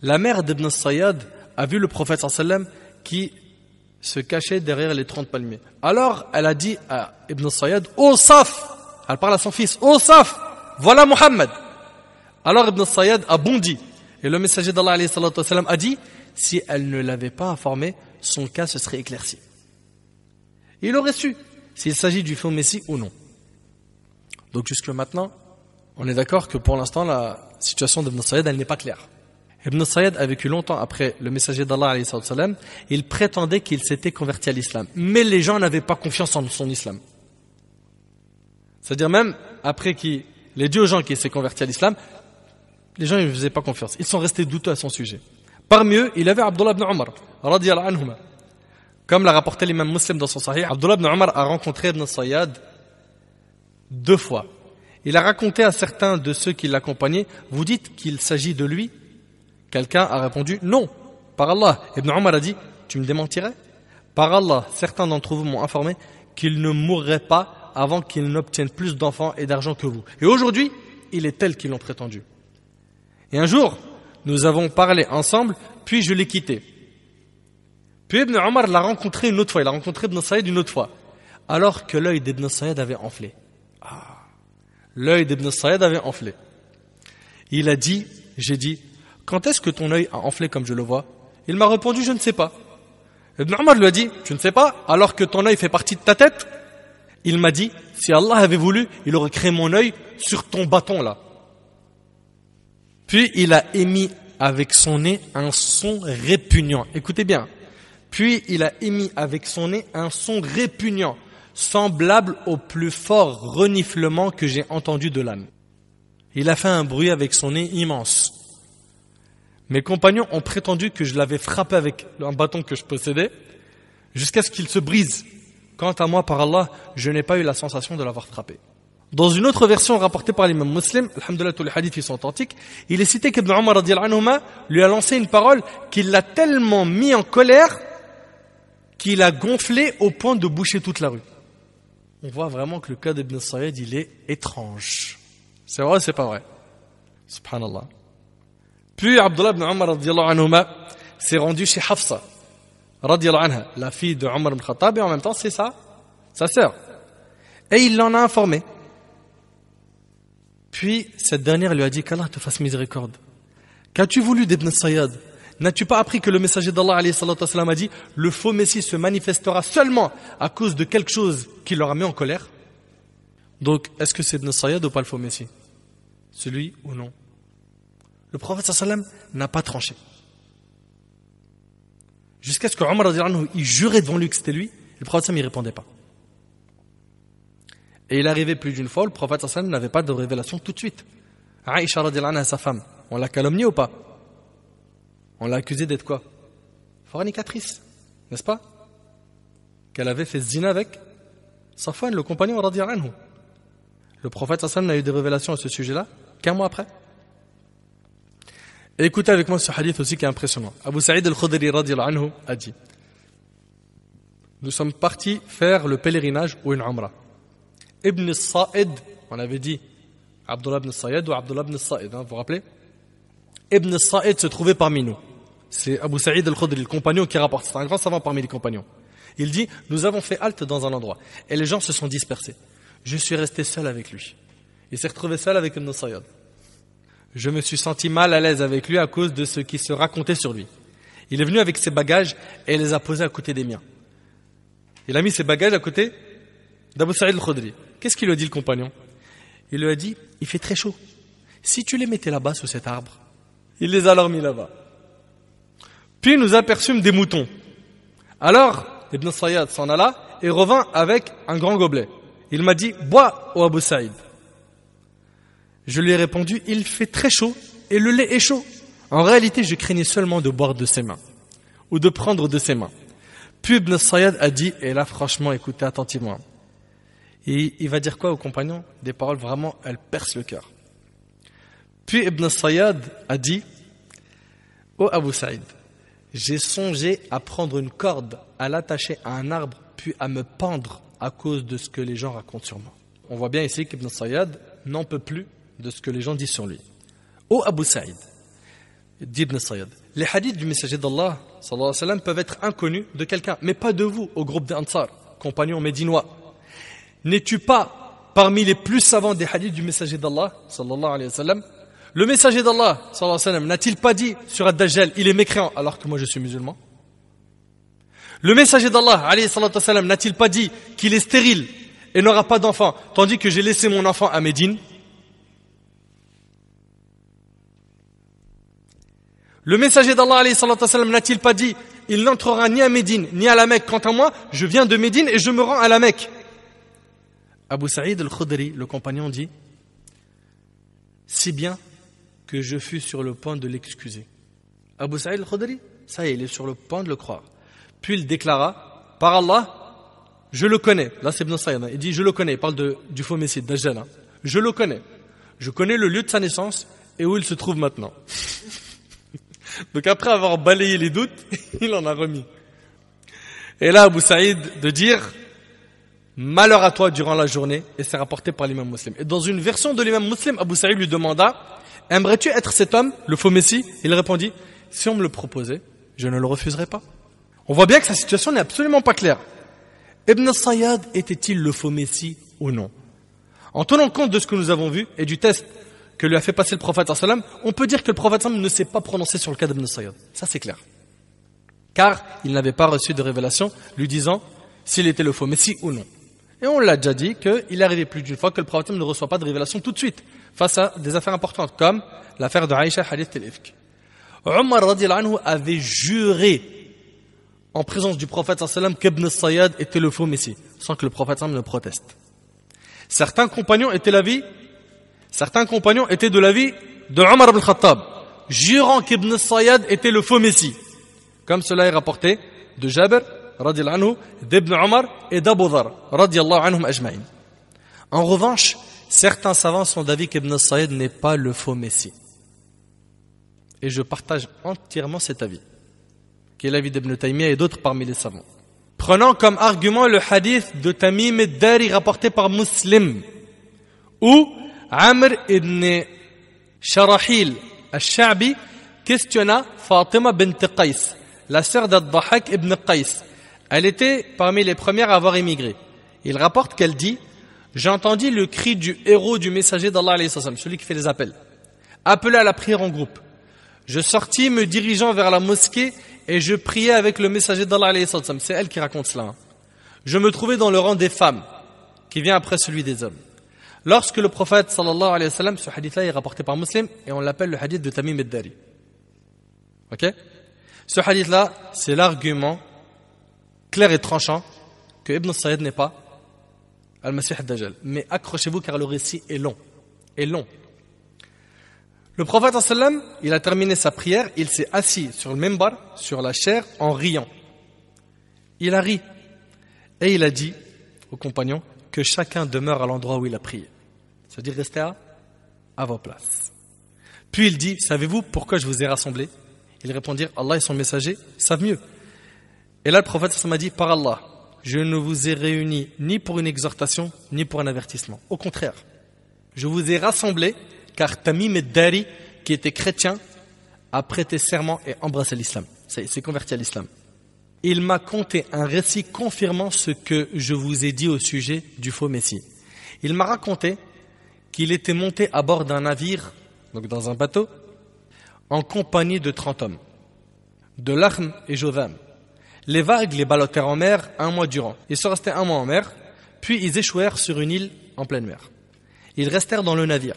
La mère d'Ibn Sayyad a vu le prophète sallam qui se cachait derrière les troncs de palmiers. Alors elle a dit à Ibn Sayyad, ô Saf, elle parle à son fils, ô Saf, voilà Muhammad. Alors Ibn Sayyad a bondi et le messager d'Allah alayhi salam a dit, si elle ne l'avait pas informé, son cas se serait éclairci. Il aurait su s'il s'agit du faux Messie ou non. Donc jusque maintenant, on est d'accord que pour l'instant la situation d'Ibn Sayyad elle n'est pas claire. Ibn Sayyad a vécu longtemps après le messager d'Allah alayhi salam. Il prétendait qu'il s'était converti à l'islam, mais les gens n'avaient pas confiance en son islam. C'est-à-dire même après qu'il ait dit aux gens qu'il s'est converti à l'islam, les gens ne lui faisaient pas confiance. Ils sont restés douteux à son sujet. Parmi eux, il avait Abdullah ibn Umar radiyallahu anhuma. Comme l'a rapporté l'imam Muslim dans son Sahih, Abdullah ibn Umar a rencontré Ibn Sayyad 2 fois. Il a raconté à certains de ceux qui l'accompagnaient, vous dites qu'il s'agit de lui? Quelqu'un a répondu, non, par Allah. Ibn Umar a dit, tu me démentirais? Par Allah, certains d'entre vous m'ont informé qu'il ne mourrait pas avant qu'il n'obtienne plus d'enfants et d'argent que vous. Et aujourd'hui, il est tel qu'ils l'ont prétendu. Et un jour, nous avons parlé ensemble, puis je l'ai quitté. Puis Ibn Umar l'a rencontré une autre fois, il a rencontré Ibn Sayyad une autre fois, alors que l'œil d'Ibn Sayyad avait enflé. L'œil d'Ibn Sayyad avait enflé. Il a dit, j'ai dit, quand est-ce que ton œil a enflé comme je le vois? Il m'a répondu, je ne sais pas. Ibn Umar lui a dit, tu ne sais pas, alors que ton œil fait partie de ta tête? Il m'a dit, si Allah avait voulu, il aurait créé mon œil sur ton bâton là. Puis il a émis avec son nez un son répugnant. Écoutez bien. Puis il a émis avec son nez un son répugnant, semblable au plus fort reniflement que j'ai entendu de l'âne. Il a fait un bruit avec son nez immense. Mes compagnons ont prétendu que je l'avais frappé avec un bâton que je possédais, jusqu'à ce qu'il se brise. Quant à moi, par Allah, je n'ai pas eu la sensation de l'avoir frappé. Dans une autre version rapportée par l'imam Muslim, alhamdoulilah, tous les hadiths sont authentiques, il est cité qu'Ibn Umar radiyallahu anhuma lui a lancé une parole qui l'a tellement mis en colère qu'il a gonflé au point de boucher toute la rue. On voit vraiment que le cas d'Ibn Sayyad, il est étrange. C'est vrai ou c'est pas vrai? Subhanallah. Puis Abdullah ibn Umar radiyallahu anhuma s'est rendu chez Hafsa radiyallahu anha, la fille de Umar ibn Khattab, et en même temps c'est sa sœur. Et il l'en a informé. Puis cette dernière lui a dit qu'Allah te fasse miséricorde. Qu'as-tu voulu d'Ibn Sayyad? N'as-tu pas appris que le messager d'Allah alayhi salatu wassalam a dit le faux Messie se manifestera seulement à cause de quelque chose qui l'aura mis en colère? Donc, est-ce que c'est Ibn Sayyad ou pas le faux Messie? Celui ou non? Le prophète sallam n'a pas tranché. Jusqu'à ce que Omar radiyallahu anhu, il jurait devant lui que c'était lui, le prophète sallam ne répondait pas. Et il arrivait plus d'une fois, le prophète sallam n'avait pas de révélation tout de suite. Aïcha radiyallahu anha, sa femme, on l'a calomniée ou pas? On l'a accusée d'être quoi? Fornicatrice, n'est-ce pas? Qu'elle avait fait zina avec Safwan, le compagnon radiyallahu anhu. Le prophète sallam n'a eu de révélations à ce sujet-là qu'un mois après. Et écoutez avec moi ce hadith aussi qui est impressionnant. Abu Sa'id al-Khudri radiyallahu anhu a dit: nous sommes partis faire le pèlerinage ou une umrah. Ibn Sa'id, on avait dit Abdullah ibn Sayyad ou Abdullah ibn Sa'id, vous vous rappelez? Ibn Sa'id se trouvait parmi nous. C'est Abu Sa'id al-Khudri, le compagnon qui rapporte. C'est un grand savant parmi les compagnons. Il dit, nous avons fait halte dans un endroit et les gens se sont dispersés. Je suis resté seul avec lui. Il s'est retrouvé seul avec Ibn Sayyad. Je me suis senti mal à l'aise avec lui à cause de ce qui se racontait sur lui. Il est venu avec ses bagages et les a posés à côté des miens. Il a mis ses bagages à côté d'Abu Sa'id al-Khudri. Qu'est-ce qu'il lui a dit le compagnon? Il lui a dit, il fait très chaud. Si tu les mettais là-bas sous cet arbre. Il les a alors mis là-bas. Puis nous aperçûmes des moutons. Alors, Ibn Sayyad s'en alla et revint avec un grand gobelet. Il m'a dit, bois, ô Abu Saïd. Je lui ai répondu, il fait très chaud et le lait est chaud. En réalité, je craignais seulement de boire de ses mains ou de prendre de ses mains. Puis Ibn Sayyad a dit, et là franchement, écoutez attentivement. Et il va dire quoi aux compagnons? Des paroles vraiment, elles percent le cœur. Puis Ibn Sayyad a dit, ô Abu Saïd, j'ai songé à prendre une corde, à l'attacher à un arbre, puis à me pendre à cause de ce que les gens racontent sur moi. On voit bien ici qu'Ibn Sayyad n'en peut plus de ce que les gens disent sur lui. Ô Abu Saïd, dit Ibn Sayyad, les hadiths du messager d'Allah sallallahu alayhi wa sallam, peuvent être inconnus de quelqu'un, mais pas de vous, au groupe des Ansar, compagnons médinois. N'es-tu pas parmi les plus savants des hadiths du messager d'Allah sallallahu alayhi wa sallam? Le messager d'Allah sallallahu alayhi wa sallam n'a-t-il pas dit sur Ad-Dajjal, il est mécréant alors que moi je suis musulman? Le messager d'Allah alayhi wa sallam n'a-t-il pas dit qu'il est stérile et n'aura pas d'enfant, tandis que j'ai laissé mon enfant à Médine? Le messager d'Allah alayhi wa sallam n'a-t-il pas dit il n'entrera ni à Médine ni à la Mecque, quant à moi je viens de Médine et je me rends à la Mecque? Abu Saïd al-Khudri, le compagnon, dit si bien que je fus sur le point de l'excuser. Abu Saïd al-Khudri, ça y est, il est sur le point de le croire. Puis il déclara, par Allah, je le connais. Là c'est Ibn Sayyad, il dit je le connais, il parle du faux messie, Dajjal. Je le connais. Je connais le lieu de sa naissance et où il se trouve maintenant. Donc après avoir balayé les doutes, il en a remis. Et là Abu Saïd de dire malheur à toi durant la journée, et c'est rapporté par l'imam Muslim. Et dans une version de l'imam Muslim, Abu Saïd lui demanda aimerais-tu être cet homme, le faux messie? Il répondit si on me le proposait, je ne le refuserais pas. On voit bien que sa situation n'est absolument pas claire. Ibn Sayyad était-il le faux messie ou non? En tenant compte de ce que nous avons vu et du test que lui a fait passer le prophète sallam, on peut dire que le prophète sallam ne s'est pas prononcé sur le cas d'Ibn Sayyad. Ça c'est clair. Car il n'avait pas reçu de révélation lui disant s'il était le faux messie ou non. Et on l'a déjà dit qu'il est arrivé plus d'une fois que le prophète sallam ne reçoit pas de révélation tout de suite face à des affaires importantes comme l'affaire de Aïcha Hadith al-Ifk. Omar radiyallahu anhu avait juré en présence du prophète sallam qu'Ibn Sayyad était le faux messie sans que le prophète sallam ne proteste. Certains compagnons étaient de l'avis de Omar ibn Khattab, jurant qu'Ibn Sayyad était le faux messie, comme cela est rapporté de Jabir radiyallahu anhu, d'Ibn Omar et d'Abu Dhar radiyallahu anhum ajma'in. En revanche, certains savants sont d'avis qu'Ibn Sayyad n'est pas le faux messie. Et je partage entièrement cet avis, qui est l'avis d'Ibn Taymiyyah et d'autres parmi les savants. Prenons comme argument le hadith de Tamim ad-Dari rapporté par Muslim, où Amr ibn Sharahil al-Sha'bi questionna Fatima bint Qais, la sœur d'Ad-Dahhak ibn Qais. Elle était parmi les premières à avoir émigré. Il rapporte qu'elle dit j'entendis le cri du héros du messager d'Allah alayhi wa sallam, celui qui fait les appels, appelé à la prière en groupe. Je sortis me dirigeant vers la mosquée et je priais avec le messager d'Allah alayhi wa sallam. C'est elle qui raconte cela. Je me trouvais dans le rang des femmes, qui vient après celui des hommes. Lorsque le prophète sallallahu alayhi wa sallam, ce hadith-là est rapporté par Muslim et on l'appelle le hadith de Tamim ad-Dari. Ok? Ce hadith-là, c'est l'argument clair et tranchant que Ibn Sayyad n'est pas Al-Masih ad-Dajjal. Mais accrochez-vous car le récit est long. Le prophète sallam, il a terminé sa prière, il s'est assis sur le minbar, sur la chaire, en riant. Il a ri et il a dit aux compagnons que chacun demeure à l'endroit où il a prié. C'est-à-dire restez à vos places. Puis il dit, savez-vous pourquoi je vous ai rassemblés? Ils répondirent, Allah et son messager savent mieux. Et là le prophète sallam a dit, par Allah, je ne vous ai réunis ni pour une exhortation, ni pour un avertissement. Au contraire, je vous ai rassemblés car Tamim ad-Dari, qui était chrétien, a prêté serment et embrassé l'islam. Il s'est converti à l'islam. Il m'a conté un récit confirmant ce que je vous ai dit au sujet du faux messie. Il m'a raconté qu'il était monté à bord d'un navire, donc dans un bateau, en compagnie de 30 hommes, de Lahm et Jodham. Les vagues les ballottèrent en mer un mois durant. Ils sont restés un mois en mer, puis ils échouèrent sur une île en pleine mer. Ils restèrent dans le navire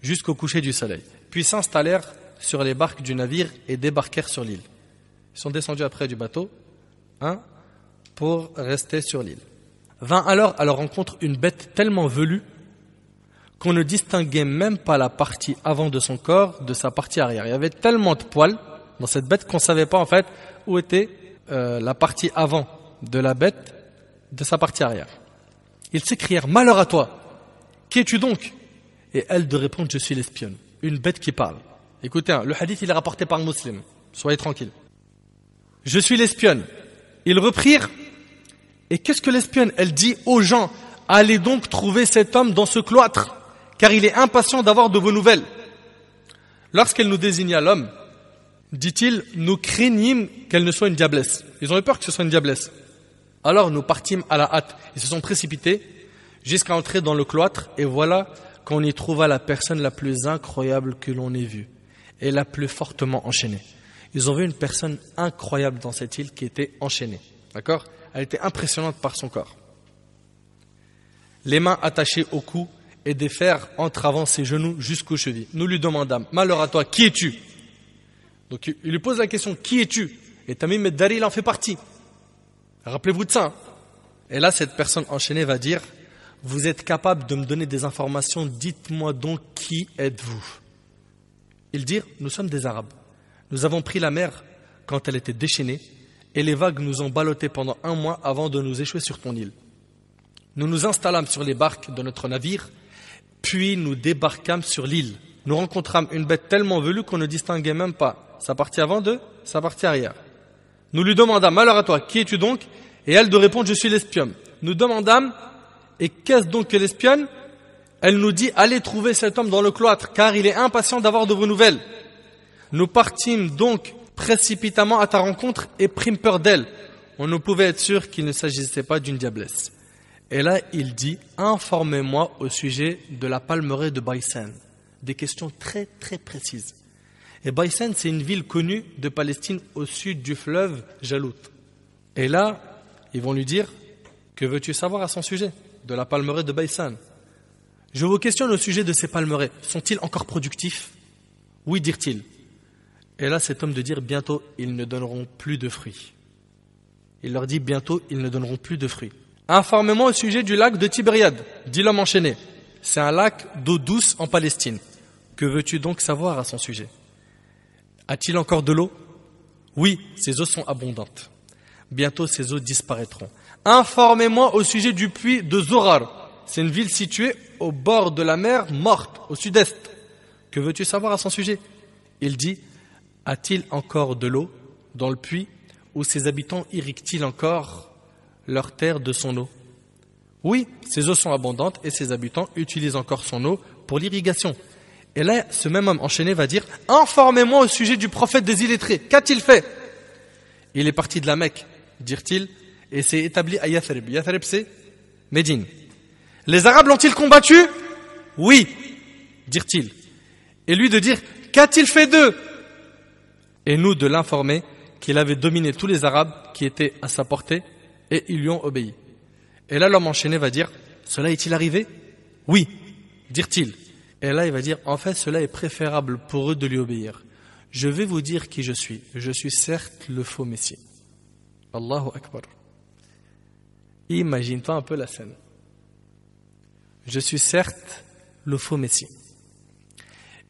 jusqu'au coucher du soleil, puis s'installèrent sur les barques du navire et débarquèrent sur l'île. Ils sont descendus après du bateau pour rester sur l'île. vint alors à leur rencontre une bête tellement velue qu'on ne distinguait même pas la partie avant de son corps de sa partie arrière. Il y avait tellement de poils dans cette bête qu'on ne savait pas en fait où était la partie avant de la bête de sa partie arrière. Ils s'écrièrent: malheur à toi, qui es-tu donc? Et elle de répondre: je suis l'espionne. Une bête qui parle. Écoutez, le hadith il est rapporté par un musulman. Soyez tranquille. Je suis l'espionne. Ils reprirent. Et qu'est-ce que l'espionne? Elle dit aux gens: allez donc trouver cet homme dans ce cloître, car il est impatient d'avoir de vos nouvelles. Lorsqu'elle nous désigna l'homme, dit-il, nous craignîmes qu'elle ne soit une diablesse. Ils ont eu peur que ce soit une diablesse. Alors nous partîmes à la hâte. Ils se sont précipités jusqu'à entrer dans le cloître, et voilà qu'on y trouva la personne la plus incroyable que l'on ait vue, et la plus fortement enchaînée. Ils ont vu une personne incroyable dans cette île qui était enchaînée. D'accord? Elle était impressionnante par son corps. Les mains attachées au cou et des fers entravant ses genoux jusqu'aux chevilles. Nous lui demandâmes: malheur à toi, qui es-tu? Donc il lui pose la question: qui es-tu? Et Tamim ad-Dari, il en fait partie. Rappelez-vous de ça. Hein? Et là, cette personne enchaînée va dire: vous êtes capable de me donner des informations, dites-moi donc qui êtes-vous? Ils dirent: nous sommes des Arabes. Nous avons pris la mer quand elle était déchaînée, et les vagues nous ont ballottés pendant 1 mois avant de nous échouer sur ton île. Nous nous installâmes sur les barques de notre navire, puis nous débarquâmes sur l'île. Nous rencontrâmes une bête tellement velue qu'on ne distinguait même pas sa partie avant de sa partie arrière. Nous lui demandâmes: malheur à toi, qui es-tu donc? Et elle de répondre: je suis l'espionne. Nous demandâmes: et qu'est-ce donc que l'espionne? Elle nous dit: allez trouver cet homme dans le cloître, car il est impatient d'avoir de vos nouvelles. Nous partîmes donc précipitamment à ta rencontre et prîmes peur d'elle. On ne pouvait être sûr qu'il ne s'agissait pas d'une diablesse. Et là, il dit: informez-moi au sujet de la palmeraie de Baysan. Des questions très très précises. Et Baysan, c'est une ville connue de Palestine au sud du fleuve Jalout. Et là, ils vont lui dire: que veux-tu savoir à son sujet de la palmeraie de Baysan? Je vous questionne au sujet de ces palmeraies. Sont-ils encore productifs? Oui, dirent-ils. Et là, cet homme de dire: bientôt, ils ne donneront plus de fruits. Il leur dit: bientôt, ils ne donneront plus de fruits. Informez-moi au sujet du lac de Tibériade, dit l'homme enchaîné. C'est un lac d'eau douce en Palestine. Que veux-tu donc savoir à son sujet? A-t-il encore de l'eau? Oui, ses eaux sont abondantes. Bientôt, ces eaux disparaîtront. Informez-moi au sujet du puits de Zorar. C'est une ville située au bord de la mer Morte, au sud-est. Que veux-tu savoir à son sujet? Il dit: a-t-il encore de l'eau dans le puits, ou ses habitants irriguent-ils encore leur terre de son eau? Oui, ses eaux sont abondantes et ses habitants utilisent encore son eau pour l'irrigation. Et là, ce même homme enchaîné va dire: informez-moi au sujet du prophète des illettrés. Qu'a-t-il fait? Il est parti de la Mecque, dirent-ils, et s'est établi à Yathrib. Yathrib, c'est Médine. Les Arabes l'ont-ils combattu? Oui, dirent-ils. Et lui de dire: qu'a-t-il fait d'eux? Et nous de l'informer qu'il avait dominé tous les Arabes qui étaient à sa portée, et ils lui ont obéi. Et là, l'homme enchaîné va dire: cela est-il arrivé? Oui, dirent-ils. Et là, il va dire: en fait, cela est préférable pour eux de lui obéir. Je vais vous dire qui je suis. Je suis certes le faux Messie. Allahu Akbar. Imagine-toi un peu la scène. Je suis certes le faux Messie.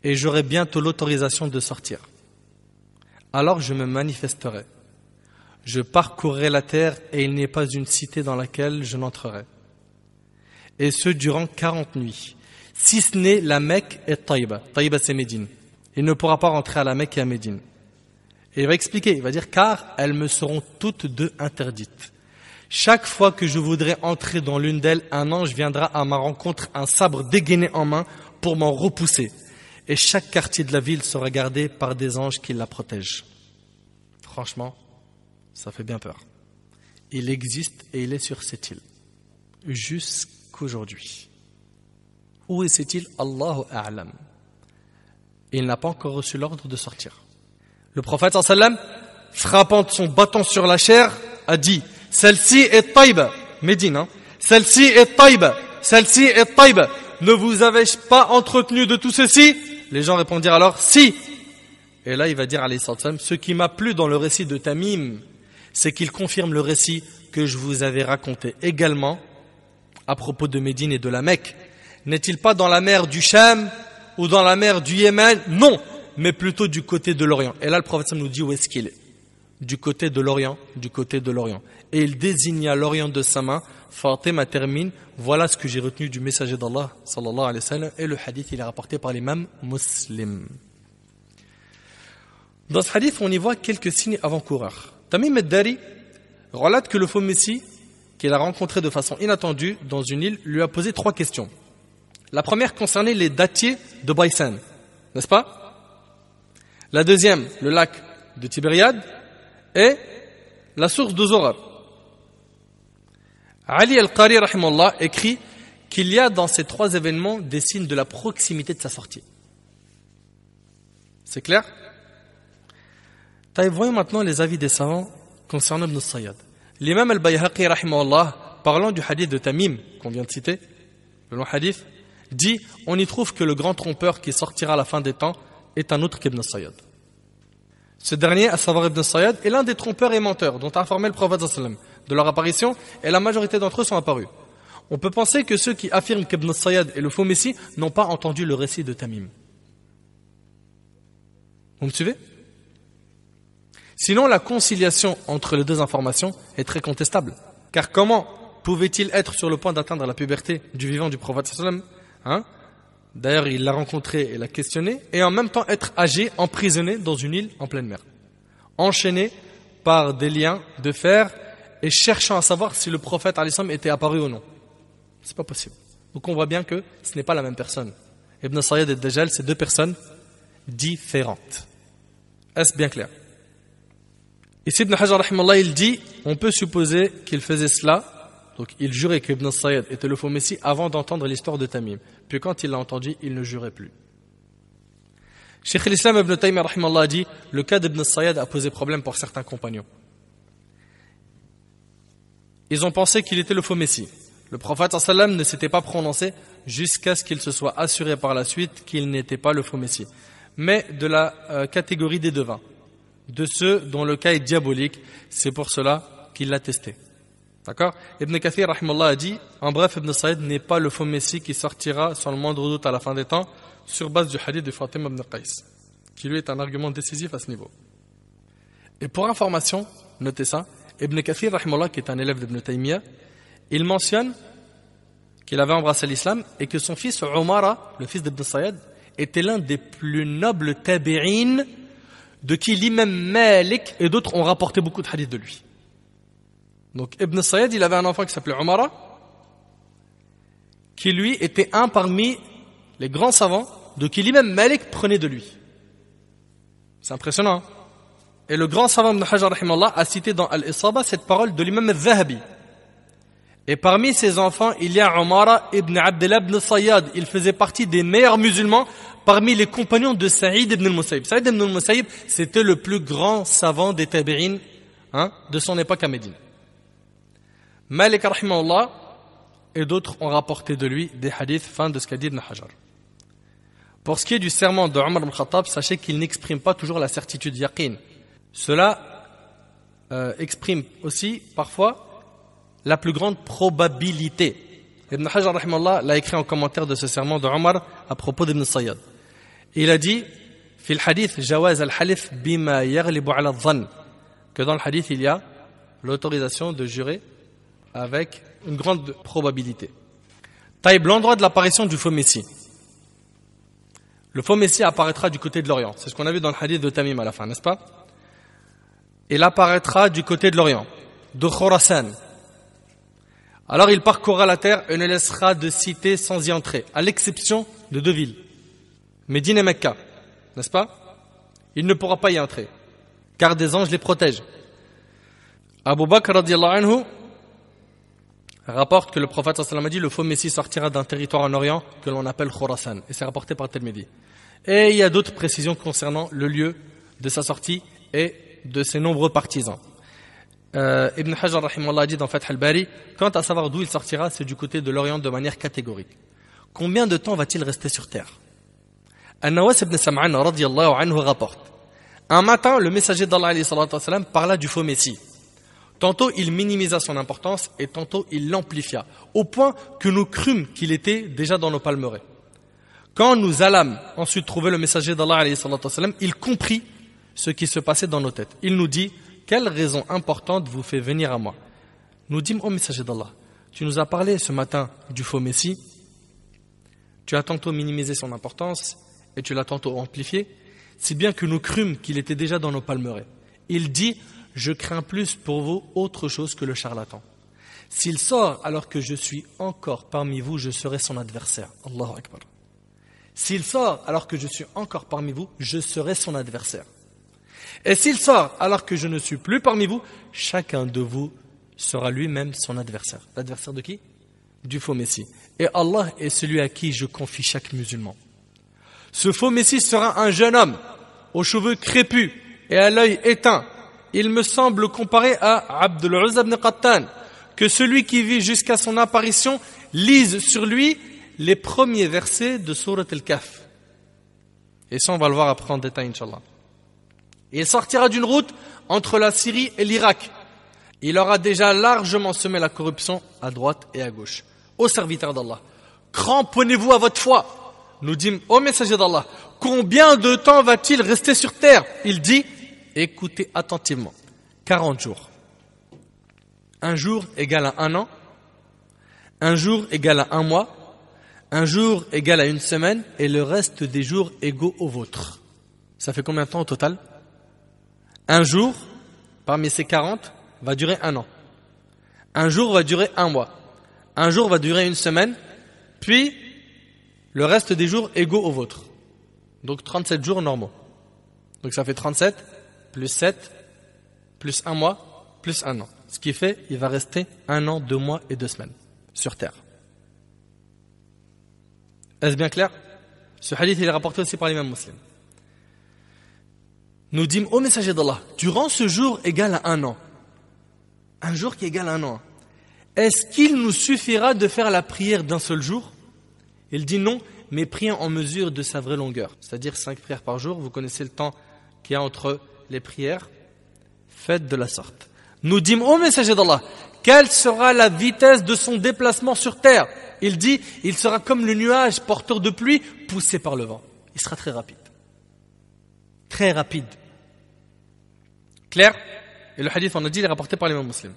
Et j'aurai bientôt l'autorisation de sortir. Alors je me manifesterai. Je parcourrai la terre et il n'y a pas une cité dans laquelle je n'entrerai. Et ce durant 40 nuits. Si ce n'est la Mecque et Taïba. Taïba, c'est Médine. Il ne pourra pas rentrer à la Mecque et à Médine. Et il va expliquer, il va dire: car elles me seront toutes deux interdites. Chaque fois que je voudrais entrer dans l'une d'elles, un ange viendra à ma rencontre, un sabre dégainé en main, pour m'en repousser. Et chaque quartier de la ville sera gardé par des anges qui la protègent. Franchement, ça fait bien peur. Il existe et il est sur cette île. Jusqu'aujourd'hui. Où est cette île? Allahu A'lam. Il n'a pas encore reçu l'ordre de sortir. Le prophète sallam, frappant son bâton sur la chair, a dit: celle-ci est Taïba, Médine, hein? Celle-ci est Taïba, celle-ci est Taïba. Ne vous avais-je pas entretenu de tout ceci? Les gens répondirent alors: si. Et là, il va dire, alayhi salam, ce qui m'a plu dans le récit de Tamim, c'est qu'il confirme le récit que je vous avais raconté. Également, à propos de Médine et de la Mecque? N'est-il pas dans la mer du Cham ou dans la mer du Yémen? Non, mais plutôt du côté de l'Orient. Et là, le prophète nous dit où est-ce qu'il est. Du côté de l'Orient, du côté de l'Orient. Et il désigna l'Orient de sa main. Fatima termine. Voilà ce que j'ai retenu du messager d'Allah, sallallahu alayhi wa sallam. Et le hadith, il est rapporté par l'imam Muslim. Dans ce hadith, on y voit quelques signes avant-coureurs. Tamim ad-Dari relate que le faux messie, qu'il a rencontré de façon inattendue dans une île, lui a posé 3 questions. La première concernait les dattiers de Baysan, n'est-ce pas? La deuxième, le lac de Tibériade et la source de Zorar. Ali al-Qari rahimallah écrit qu'il y a dans ces 3 événements des signes de la proximité de sa sortie. C'est clair? Voyons maintenant les avis des savants concernant Ibn Sayyad. L'imam al-Bayhaqi rahimahullah, parlant du hadith de Tamim qu'on vient de citer, le long hadith, dit on y trouve que le grand trompeur qui sortira à la fin des temps est un autre qu'Ibn Sayyad. Ce dernier, à savoir Ibn Sayyad, est l'un des trompeurs et menteurs dont a informé le prophète sallam de leur apparition, et la majorité d'entre eux sont apparus. On peut penser que ceux qui affirment qu'Ibn Sayyad est le faux messie n'ont pas entendu le récit de Tamim. Vous me suivez? Sinon, la conciliation entre les 2 informations est très contestable. Car comment pouvait-il être sur le point d'atteindre la puberté du vivant du prophète sallam, D'ailleurs, il l'a rencontré et l'a questionné, et en même temps être âgé, emprisonné dans une île en pleine mer, enchaîné par des liens de fer et cherchant à savoir si le prophète était apparu ou non. C'est pas possible. Donc on voit bien que ce n'est pas la même personne. Ibn Sayyad et Dajjal, c'est 2 personnes différentes. Est-ce bien clair? Ici, Ibn Hajar rahimallah, il dit, on peut supposer qu'il faisait cela. Donc il jurait qu'Ibn Sayyad était le faux messie avant d'entendre l'histoire de Tamim. Puis quand il l'a entendu, il ne jurait plus. Cheikh l'Islam Ibn Taymiyyah rahimallah dit, le cas d'Ibn Sayyad a posé problème pour certains compagnons. Ils ont pensé qu'il était le faux messie. Le prophète sallam ne s'était pas prononcé jusqu'à ce qu'il se soit assuré par la suite qu'il n'était pas le faux messie, mais de la catégorie des devins, de ceux dont le cas est diabolique. C'est pour cela qu'il l'a testé. D'accord? Ibn Kathir rahimallah a dit, en bref, Ibn Sayyad n'est pas le faux messie qui sortira sans le moindre doute à la fin des temps, sur base du hadith de Fatima ibn Qais, qui lui est un argument décisif à ce niveau. Et pour information, notez ça, Ibn Kathir rahimallah, qui est un élève d'Ibn Taymiyyah, il mentionne qu'il avait embrassé l'islam et que son fils Umara, le fils d'Ibn Sayyad, était l'un des plus nobles tabi'in, de qui l'imam Malik et d'autres ont rapporté beaucoup de hadiths de lui. Donc Ibn Sayyad, il avait un enfant qui s'appelait Umara, qui lui était un parmi les grands savants de qui l'imam Malik prenait de lui. C'est impressionnant. Hein? Et le grand savant Ibn Hajar rahimallah a cité dans Al-Isaba cette parole de l'imam al-Zahabi. Et parmi ses enfants, il y a Umara ibn Abdullah ibn Sayyad. Il faisait partie des meilleurs musulmans parmi les compagnons de Saïd ibn al-Musayyib. Saïd ibn al-Musayyib, c'était le plus grand savant des tabi'in de son époque à Médine. Malik rahimahullah et d'autres ont rapporté de lui des hadiths, fin de ce qu'a dit Ibn Hajar. Pour ce qui est du serment de Omar ibn Khattab, sachez qu'il n'exprime pas toujours la certitude yaqin. Cela exprime aussi parfois la plus grande probabilité. Ibn Hajar rahimahullah l'a écrit en commentaire de ce serment de Omar à propos d'Ibn Sayyad. Il a dit في الحديث جواز الحلف بما يغلب على الظن, que dans le hadith il y a l'autorisation de jurer avec une grande probabilité. Taïb, l'endroit de l'apparition du faux messie. Le faux messie apparaîtra du côté de l'Orient. C'est ce qu'on a vu dans le hadith de Tamim à la fin, n'est-ce pas? Il apparaîtra du côté de l'Orient, de Khorasan. Alors il parcourra la terre et ne laissera de cité sans y entrer, à l'exception de 2 villes, Médine et Mecca, n'est-ce pas? Il ne pourra pas y entrer, car des anges les protègent. Abu Bakr radiyallahu anhu rapporte que le prophète sallallahu alayhi wa sallam a dit, le faux messie sortira d'un territoire en Orient que l'on appelle Khorasan, et c'est rapporté par Tirmidhi. Et il y a d'autres précisions concernant le lieu de sa sortie et de ses nombreux partisans. Ibn Hajar rahimahullah a dit dans Fath al-Bari, quant à savoir d'où il sortira, c'est du côté de l'Orient de manière catégorique. Combien de temps va-t-il rester sur terre? An-Nawas ibn Sam'an radiyallahu anhu rapporte, un matin, le messager d'Allah alayhi salatu wa sallam parla du faux messie. Tantôt il minimisa son importance et tantôt il l'amplifia, au point que nous crûmes qu'il était déjà dans nos palmerets. Quand nous allâmes ensuite trouver le messager d'Allah, alayhi salatu wassalam, il comprit ce qui se passait dans nos têtes. Il nous dit, quelle raison importante vous fait venir à moi? Nous dîmes, ô messager d'Allah, tu nous as parlé ce matin du faux Messie, tu as tantôt minimisé son importance et tu l'as tantôt amplifié, si bien que nous crûmes qu'il était déjà dans nos palmerets. Il dit, je crains plus pour vous autre chose que le charlatan. S'il sort alors que je suis encore parmi vous, je serai son adversaire. Allahu Akbar. S'il sort alors que je suis encore parmi vous, je serai son adversaire. Et s'il sort alors que je ne suis plus parmi vous, chacun de vous sera lui-même son adversaire. L'adversaire de qui? Du faux Messie. Et Allah est celui à qui je confie chaque musulman. Ce faux Messie sera un jeune homme, aux cheveux crépus et à l'œil éteint. Il me semble comparé à Abdul Uzza ibn Qattan, que celui qui vit jusqu'à son apparition lise sur lui les premiers versets de Surat Al-Kahf. Et ça, on va le voir après en détail, Inch'Allah. Il sortira d'une route entre la Syrie et l'Irak. Il aura déjà largement semé la corruption à droite et à gauche. Ô serviteurs d'Allah, cramponnez-vous à votre foi. Nous dîmes, ô messager d'Allah, combien de temps va-t-il rester sur terre? Il dit, écoutez attentivement, 40 jours. Un jour égale à un an, un jour égale à un mois, un jour égale à une semaine, et le reste des jours égaux au vôtre. Ça fait combien de temps au total? Un jour, parmi ces 40, va durer un an. Un jour va durer un mois. Un jour va durer une semaine, puis le reste des jours égaux au vôtre. Donc 37 jours normaux. Donc ça fait 37, plus 7, plus un mois, plus un an. Ce qui fait, il va rester 1 an, 2 mois et 2 semaines sur terre. Est-ce bien clair? Ce hadith il est rapporté aussi par l'imam Muslim. Nous dîmes, ô messager d'Allah, durant ce jour égal à un an, un jour qui égale un an, est-ce qu'il nous suffira de faire la prière d'un seul jour? Il dit non, mais prions en mesure de sa vraie longueur. C'est-à-dire 5 prières par jour. Vous connaissez le temps qu'il y a entre les prières. Faites de la sorte. Nous dîmes, ô messager d'Allah, quelle sera la vitesse de son déplacement sur terre? Il dit, il sera comme le nuage porteur de pluie poussé par le vent. Il sera très rapide. Très rapide. Clair? Et le hadith, on a dit, il est rapporté par l'imam Muslim.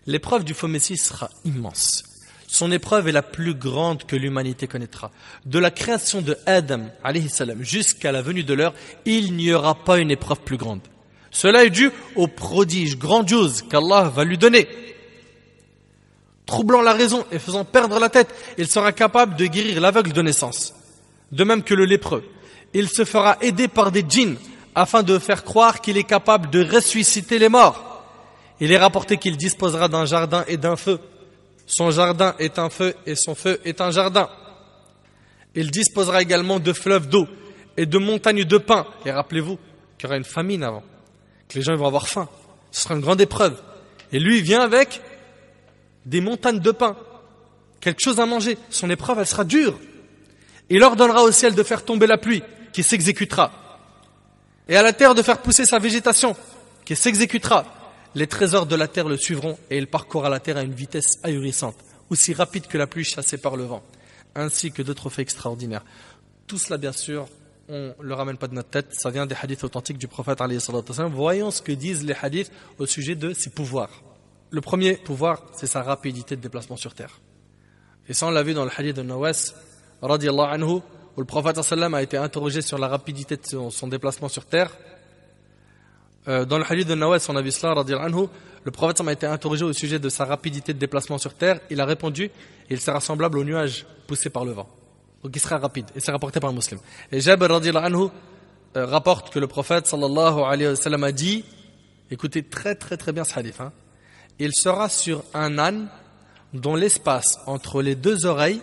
L'épreuve du faux Messie sera immense. Son épreuve est la plus grande que l'humanité connaîtra. De la création de Adam, alayhi salam, jusqu'à la venue de l'heure, il n'y aura pas une épreuve plus grande. Cela est dû au prodige grandiose qu'Allah va lui donner. Troublant la raison et faisant perdre la tête, il sera capable de guérir l'aveugle de naissance. De même que le lépreux. Il se fera aider par des djinns afin de faire croire qu'il est capable de ressusciter les morts. Il est rapporté qu'il disposera d'un jardin et d'un feu. Son jardin est un feu et son feu est un jardin. Il disposera également de fleuves d'eau et de montagnes de pain. Et rappelez-vous qu'il y aura une famine avant, que les gens vont avoir faim. Ce sera une grande épreuve. Et lui, il vient avec des montagnes de pain, quelque chose à manger. Son épreuve, elle sera dure. Il ordonnera au ciel de faire tomber la pluie, qui s'exécutera. Et à la terre de faire pousser sa végétation, qui s'exécutera. Les trésors de la terre le suivront et il parcourra la terre à une vitesse ahurissante, aussi rapide que la pluie chassée par le vent, ainsi que d'autres faits extraordinaires. Tout cela, bien sûr, on ne le ramène pas de notre tête, ça vient des hadiths authentiques du prophète alayhi salatu wassalam. Voyons ce que disent les hadiths au sujet de ses pouvoirs. Le premier pouvoir, c'est sa rapidité de déplacement sur terre. Et ça, on l'a vu dans le hadith de Nawas, radiyallahu anhu, où le prophète sallam a été interrogé sur la rapidité de son déplacement sur terre. Dans le hadith de Nawas, on a vu cela, radiyallahu anhu, le prophète a été interrogé au sujet de sa rapidité de déplacement sur terre. Il a répondu, il sera semblable au nuage poussé par le vent. Donc il sera rapide, et c'est rapporté par un musulman. Et Jabir radiyallahu anhu rapporte que le prophète sallallahu alayhi wa sallam a dit, écoutez très très très bien ce hadith, il sera sur un âne dont l'espace entre les deux oreilles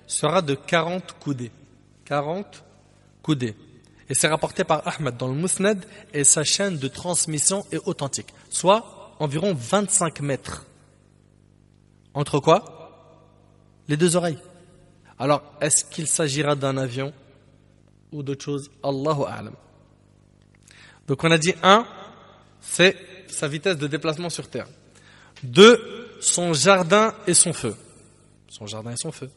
sera de 40 coudées. 40 coudées. Et c'est rapporté par Ahmed dans le Musnad et sa chaîne de transmission est authentique. Soit environ 25 mètres. Entre quoi? Les deux oreilles. Alors, est-ce qu'il s'agira d'un avion ou d'autre chose? Allahu a'lam. Donc on a dit 1, c'est sa vitesse de déplacement sur terre. de son jardin et son feu. Son jardin et son feu.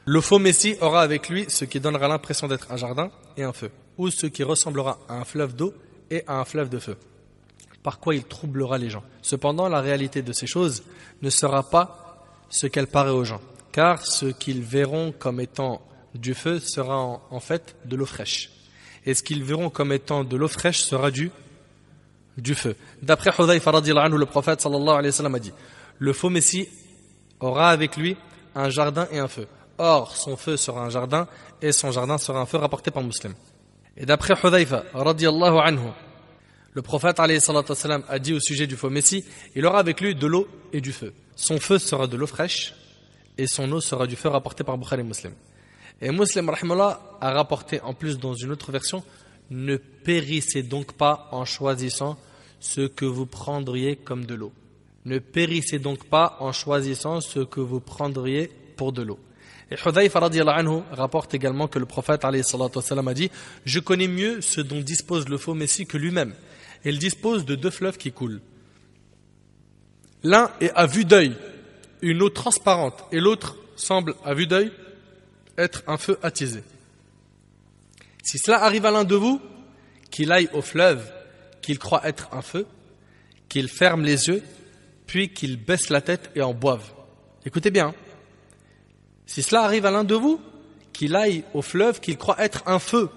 Le faux Messie aura avec lui ce qui donnera l'impression d'être un jardin et un feu, ou ce qui ressemblera à un fleuve d'eau et à un fleuve de feu. Par quoi il troublera les gens. Cependant, la réalité de ces choses ne sera pas ce qu'elle paraît aux gens, car ce qu'ils verront comme étant du feu sera en fait de l'eau fraîche. Et ce qu'ils verront comme étant de l'eau fraîche sera du feu. D'après Hudhayfa radhiyallahu anhu, le prophète sallallahu alayhi wa sallam a dit: le faux Messie aura avec lui un jardin et un feu. Or, son feu sera un jardin et son jardin sera un feu, rapporté par Muslim. Et d'après Hudhayfa radhiyallahu anhu, le prophète alayhi salatu wa sallam a dit au sujet du faux Messie: il aura avec lui de l'eau et du feu. Son feu sera de l'eau fraîche et son eau sera du feu, rapporté par Bukhari et Muslim. Et Muslim rahimahullah a rapporté en plus dans une autre version: ne périssez donc pas en choisissant ce que vous prendriez comme de l'eau. Ne périssez donc pas en choisissant ce que vous prendriez pour de l'eau. Et Hudhayfa radhiyallahu anhu rapporte également que le prophète alayhi salatu wa sallam a dit: je connais mieux ce dont dispose le faux Messie que lui-même. Il dispose de 2 fleuves qui coulent. L'un est à vue d'œil une eau transparente et l'autre semble à vue d'œil être un feu attisé. Si cela arrive à l'un de vous, qu'il aille au fleuve qu'il croit être un feu, qu'il ferme les yeux, puis qu'il baisse la tête et en boive. Écoutez bien. Si cela arrive à l'un de vous, qu'il aille au fleuve qu'il croit être un feu,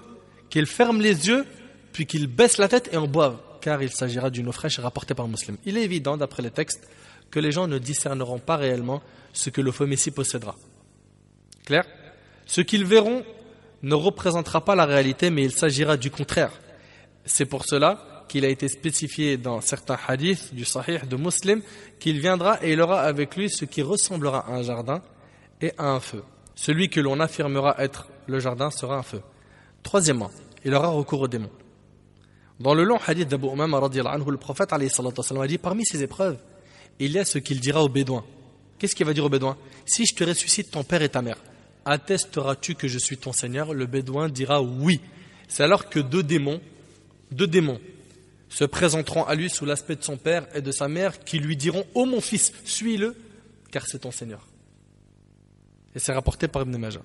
qu'il ferme les yeux, puis qu'il baisse la tête et en boive, car il s'agira d'une eau fraîche rapportée par Muslim. Il est évident, d'après les textes, que les gens ne discerneront pas réellement ce que le faux Messie possédera. Clair ? Ce qu'ils verront ne représentera pas la réalité, mais il s'agira du contraire. C'est pour cela qu'il a été spécifié dans certains hadiths du Sahih de Muslim qu'il viendra et il aura avec lui ce qui ressemblera à un jardin et à un feu. Celui que l'on affirmera être le jardin sera un feu. Troisièmement, il aura recours aux démons. Dans le long hadith d'Abu Umama radhiyallahu anhu, le prophète alayhi salatu wa sallam a dit: parmi ces épreuves, il y a ce qu'il dira aux Bédouins. Qu'est-ce qu'il va dire aux Bédouins? Si je te ressuscite ton père et ta mère, attesteras-tu que je suis ton Seigneur? Le Bédouin dira oui. C'est alors que deux démons se présenteront à lui sous l'aspect de son père et de sa mère, qui lui diront: ô mon fils, suis-le, car c'est ton Seigneur. Et c'est rapporté par Ibn Majah.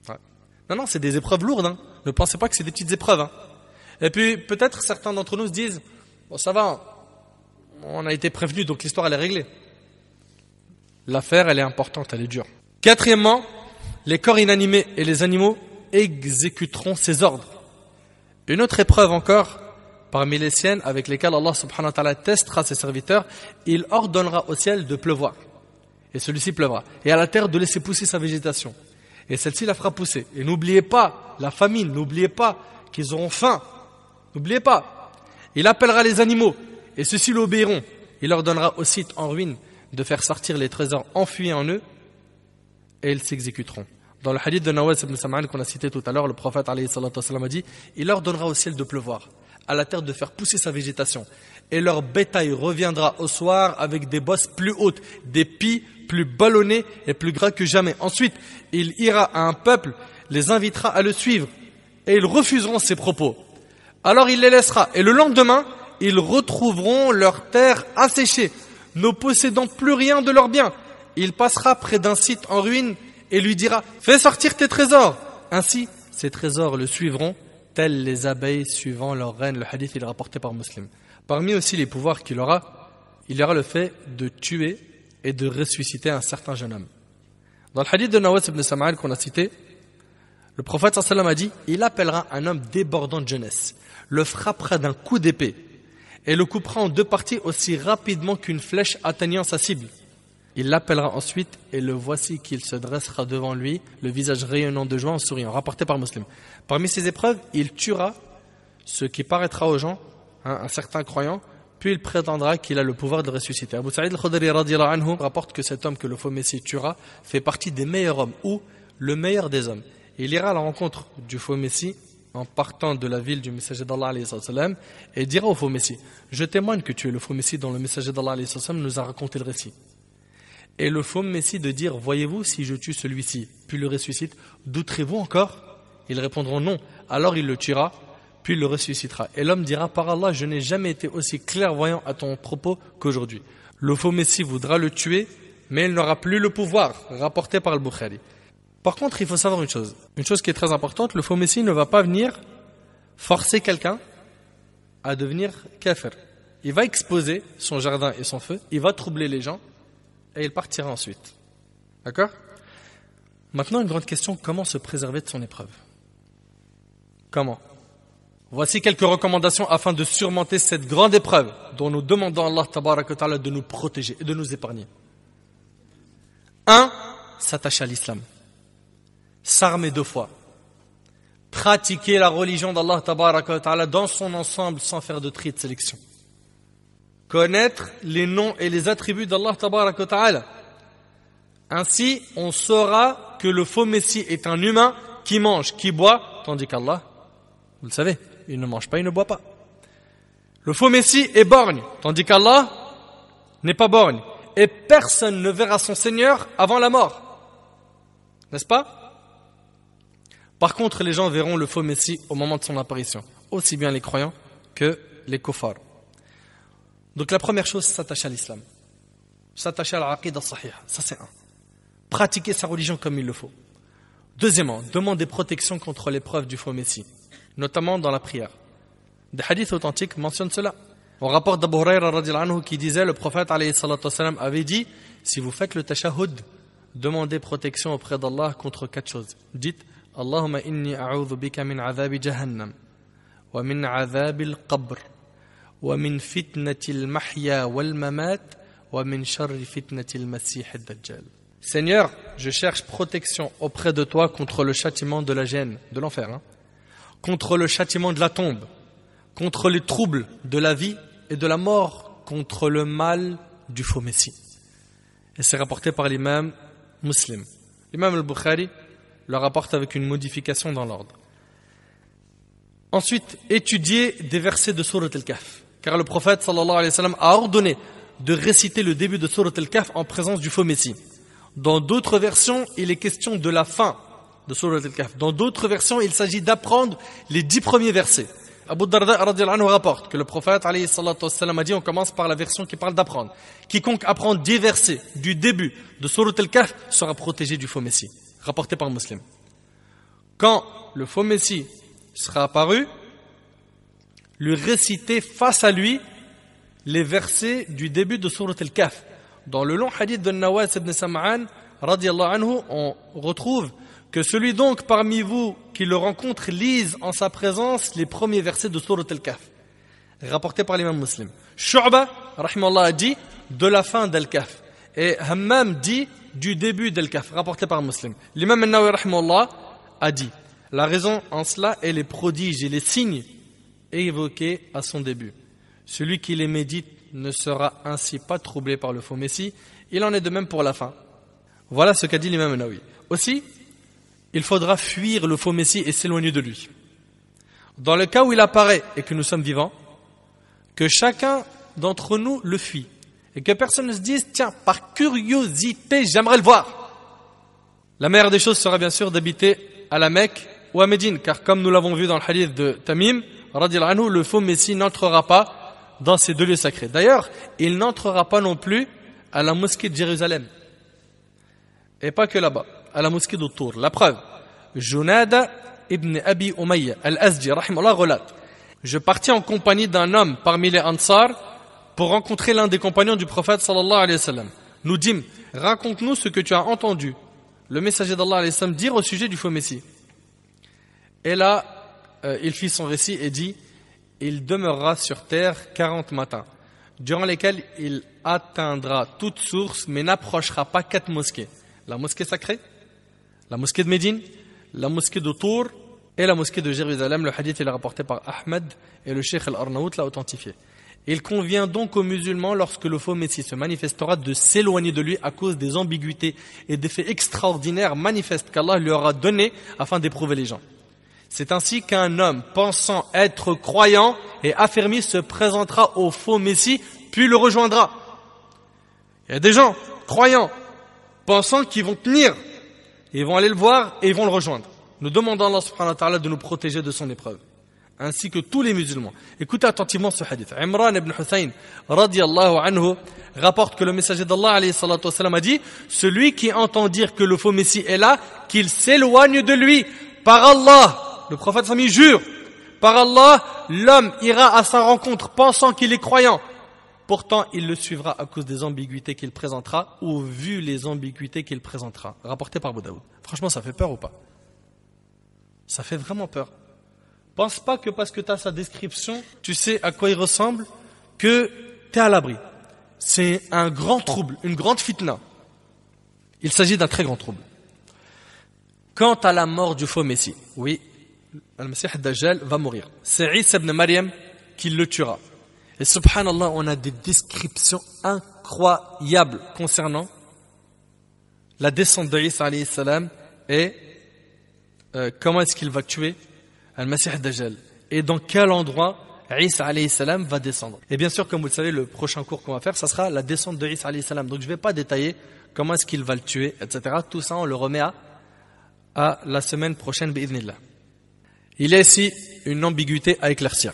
Ouais. Non, c'est des épreuves lourdes. Hein. Ne pensez pas que c'est des petites épreuves. Hein. Et puis, peut-être certains d'entre nous se disent: bon, ça va, on a été prévenus, donc l'histoire, elle est réglée. L'affaire, elle est importante, elle est dure. Quatrièmement, les corps inanimés et les animaux exécuteront ses ordres. Une autre épreuve encore, parmi les siennes, avec lesquelles Allah subhanahu wa ta'ala testera ses serviteurs: il ordonnera au ciel de pleuvoir. Et celui-ci pleuvra. Et à la terre de laisser pousser sa végétation. Et celle-ci la fera pousser. Et n'oubliez pas la famine, n'oubliez pas qu'ils auront faim. N'oubliez pas. Il appellera les animaux, et ceux-ci l'obéiront. Il leur donnera au site en ruine de faire sortir les trésors enfuis en eux, et ils s'exécuteront. Dans le hadith de Nawas ibn Sam'an qu'on a cité tout à l'heure, le prophète alayhi salatu wa sallam a dit: il leur donnera au ciel de pleuvoir, à la terre de faire pousser sa végétation, et leur bétail reviendra au soir avec des bosses plus hautes, des pies plus ballonnés et plus gras que jamais. Ensuite, il ira à un peuple, les invitera à le suivre, et ils refuseront ses propos. Alors il les laissera, et le lendemain, ils retrouveront leur terre asséchée, ne possédant plus rien de leurs biens. Il passera près d'un site en ruine et lui dira: fais sortir tes trésors. Ainsi, ces trésors le suivront, tels les abeilles suivant leur reine. Le hadith est rapporté par Muslim. Parmi aussi les pouvoirs qu'il aura, il y aura le fait de tuer et de ressusciter un certain jeune homme. Dans le hadith de Nawas ibn Sam'an qu'on a cité, le prophète sallallahu alayhi wa sallam a dit: il appellera un homme débordant de jeunesse, le frappera d'un coup d'épée et le coupera en 2 parties aussi rapidement qu'une flèche atteignant sa cible. Il l'appellera ensuite et le voici qu'il se dressera devant lui, le visage rayonnant de joie en souriant, rapporté par Muslim. Parmi ces épreuves, il tuera ce qui paraîtra aux gens, un certain croyant, puis il prétendra qu'il a le pouvoir de ressusciter. Abu Sa'id al-Khudri radhiyallahu anhu rapporte que cet homme que le faux Messie tuera fait partie des meilleurs hommes, ou le meilleur des hommes. Il ira à la rencontre du faux Messie en partant de la ville du messager d'Allah alayhi sallam, et dira au faux Messie: je témoigne que tu es le faux Messie dont le messager d'Allah alayhi sallam nous a raconté le récit. Et le faux Messie de dire: voyez-vous, si je tue celui-ci puis le ressuscite, douterez-vous encore? Ils répondront non. Alors il le tuera, puis il le ressuscitera. Et l'homme dira, par Allah, je n'ai jamais été aussi clairvoyant à ton propos qu'aujourd'hui. Le faux Messie voudra le tuer, mais il n'aura plus le pouvoir, rapporté par le Bukhari. Par contre, il faut savoir une chose qui est très importante, le faux Messie ne va pas venir forcer quelqu'un à devenir kafir. Il va exposer son jardin et son feu, il va troubler les gens, et il partira ensuite. D'accord ? Maintenant, une grande question, comment se préserver de son épreuve ? Comment ? Voici quelques recommandations afin de surmonter cette grande épreuve dont nous demandons à Allah tabaraka wa ta'ala de nous protéger et de nous épargner. 1. S'attacher à l'islam. S'armer 2 fois. Pratiquer la religion d'Allah tabaraka wa ta'ala dans son ensemble sans faire de tri et de sélection. Connaître les noms et les attributs d'Allah tabaraka wa ta'ala. Ainsi, on saura que le faux Messie est un humain qui mange, qui boit, tandis qu'Allah, vous le savez, il ne mange pas, il ne boit pas. Le faux Messie est borgne, tandis qu'Allah n'est pas borgne. Et personne ne verra son Seigneur avant la mort. N'est-ce pas ? Par contre, les gens verront le faux Messie au moment de son apparition. Aussi bien les croyants que les kuffars. Donc la première chose, c'est s'attacher à l'islam. S'attacher à l'aqida sahih. Ça c'est 1. Pratiquer sa religion comme il le faut. Deuxièmement, demander protection contre l'épreuve du faux Messie, notamment dans la prière. Des hadiths authentiques mentionnent cela. On rapporte d'Abu Hurayra radhiyallahu anhu qui disait, le prophète alayhi salatu wassalam avait dit, si vous faites le tashahhud, demandez protection auprès d'Allah contre 4 choses. Dites, Allahumma inni a'udhu bika min adhabi jahannam, wa min adhabi al-qabr, wa min fitnati al-mahya wal-mamat, wa min sharri fitnati al-masih ad-dajjal. Seigneur, je cherche protection auprès de toi contre le châtiment de la gêne, de l'enfer, contre le châtiment de la tombe, contre les troubles de la vie et de la mort, contre le mal du faux Messie. Et c'est rapporté par l'imam Muslim. L'imam al-Bukhari le rapporte avec une modification dans l'ordre. Ensuite, étudier des versets de Surat al-Kahf, car le prophète sallallahu alayhi wa sallam a ordonné de réciter le début de Surat al-Kahf en présence du faux Messie. Dans d'autres versions, il est question de la fin de Surat al-Kahf. Dans d'autres versions, il s'agit d'apprendre les 10 premiers versets. Abu Darda radhiyallahu anhu rapporte que le prophète alayhi salatu wassalam a dit, on commence par la version qui parle d'apprendre. Quiconque apprend 10 versets du début de Surat al-Kahf sera protégé du faux Messie. Rapporté par Muslim. Quand le faux Messie sera apparu, lui réciter face à lui les versets du début de Surat al-Kahf. Dans le long hadith de Nawas ibn Sam'an, radiyallahu anhu, on retrouve que celui donc parmi vous qui le rencontre lise en sa présence les premiers versets de Surat al-Kahf. Rapporté par l'imam Muslim. Shu'ba, rahimahullah, a dit de la fin d'al-Kahf. Et Hammam dit du début d'al-Kahf. Rapporté par Muslim. L'imam al-Nawawi, rahimahullah, a dit la raison en cela est les prodiges et les signes évoqués à son début. Celui qui les médite ne sera ainsi pas troublé par le faux Messie. Il en est de même pour la fin. Voilà ce qu'a dit l'imam Nawawi. Aussi, il faudra fuir le faux Messie et s'éloigner de lui. Dans le cas où il apparaît et que nous sommes vivants, que chacun d'entre nous le fuit. Et que personne ne se dise, tiens, par curiosité, j'aimerais le voir. La meilleure des choses sera bien sûr d'habiter à la Mecque ou à Médine, car comme nous l'avons vu dans le hadith de Tamim, radhiyallahu anhu, le faux Messie n'entrera pas dans ces 2 lieux sacrés. D'ailleurs, il n'entrera pas non plus à la mosquée de Jérusalem. Et pas que là-bas, à la mosquée de Tour. La preuve, Junada ibn Abi Umayya al-Azdi, rahimahullah, relate. Je partis en compagnie d'un homme parmi les Ansar pour rencontrer l'un des compagnons du prophète sallallahu alayhi wa sallam. Nous dîmes, raconte-nous ce que tu as entendu le messager d'Allah alayhi wa sallam dire au sujet du faux Messie. Et là, il fit son récit et dit, il demeurera sur terre 40 matins, durant lesquels il atteindra toute source, mais n'approchera pas 4 mosquées. La mosquée sacrée, la mosquée de Médine, la mosquée de Tour et la mosquée de Jérusalem. Le hadith est rapporté par Ahmed et le Cheikh Al-Arnaout l'a authentifié. Il convient donc aux musulmans, lorsque le faux Messie se manifestera, de s'éloigner de lui à cause des ambiguïtés et des faits extraordinaires manifestes qu'Allah lui aura donnés afin d'éprouver les gens. C'est ainsi qu'un homme pensant être croyant et affermi se présentera au faux Messie, puis le rejoindra. Il y a des gens croyants, pensant qu'ils vont tenir, ils vont aller le voir et ils vont le rejoindre. Nous demandons à Allah subhanahu wa ta'ala de nous protéger de son épreuve. ainsi que tous les musulmans. Écoutez attentivement ce hadith. Imran ibn Hussein radiyallahu anhu rapporte que le messager d'Allah alayhi salatu wassalam a dit: celui qui entend dire que le faux messie est là, qu'il s'éloigne de lui. Par Allah, le prophète Sami jure, par Allah, l'homme ira à sa rencontre pensant qu'il est croyant. Pourtant, il le suivra à cause des ambiguïtés qu'il présentera ou vu les ambiguïtés qu'il présentera. Rapporté par Abu Daoud. Franchement, ça fait peur ou pas? Ça fait vraiment peur. Pense pas que parce que tu as sa description, tu sais à quoi il ressemble, que tu es à l'abri. C'est un grand trouble, une grande fitna. Il s'agit d'un très grand trouble. Quant à la mort du faux Messie, oui, le Messie Dajjal va mourir. C'est Isa ibn Maryam qui le tuera. Et subhanallah, on a des descriptions incroyables concernant la descente de Isa alayhi salam et comment est-ce qu'il va tuer Al-Masih Dajjal et dans quel endroit Isa alayhi salam va descendre. Et bien sûr, comme vous le savez, le prochain cours qu'on va faire, ça sera la descente de Isa alayhi salam. Donc je ne vais pas détailler comment est-ce qu'il va le tuer, etc. Tout ça, on le remet à la semaine prochaine, bi'idhnillah. Il y a ici une ambiguïté à éclaircir.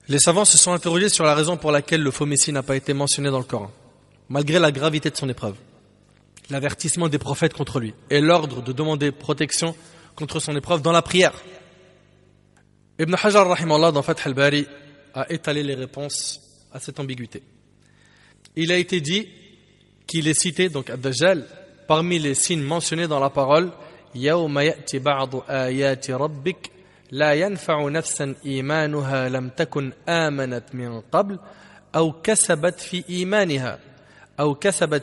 Les savants se sont interrogés sur la raison pour laquelle le faux Messie n'a pas été mentionné dans le Coran, malgré la gravité de son épreuve, l'avertissement des prophètes contre lui et l'ordre de demander protection contre son épreuve dans la prière. Ibn Hajar, rahimahullah, dans Fath al-Bari, a étalé les réponses à cette ambiguïté. Il a été dit qu'il est cité, donc Ad-Dajjal, parmi les signes mentionnés dans la parole « Yawma ya'ti ba'du ayati rabbik » لا ينفع نفسا إيمانها لم تكن آمنت من قبل أو كسبت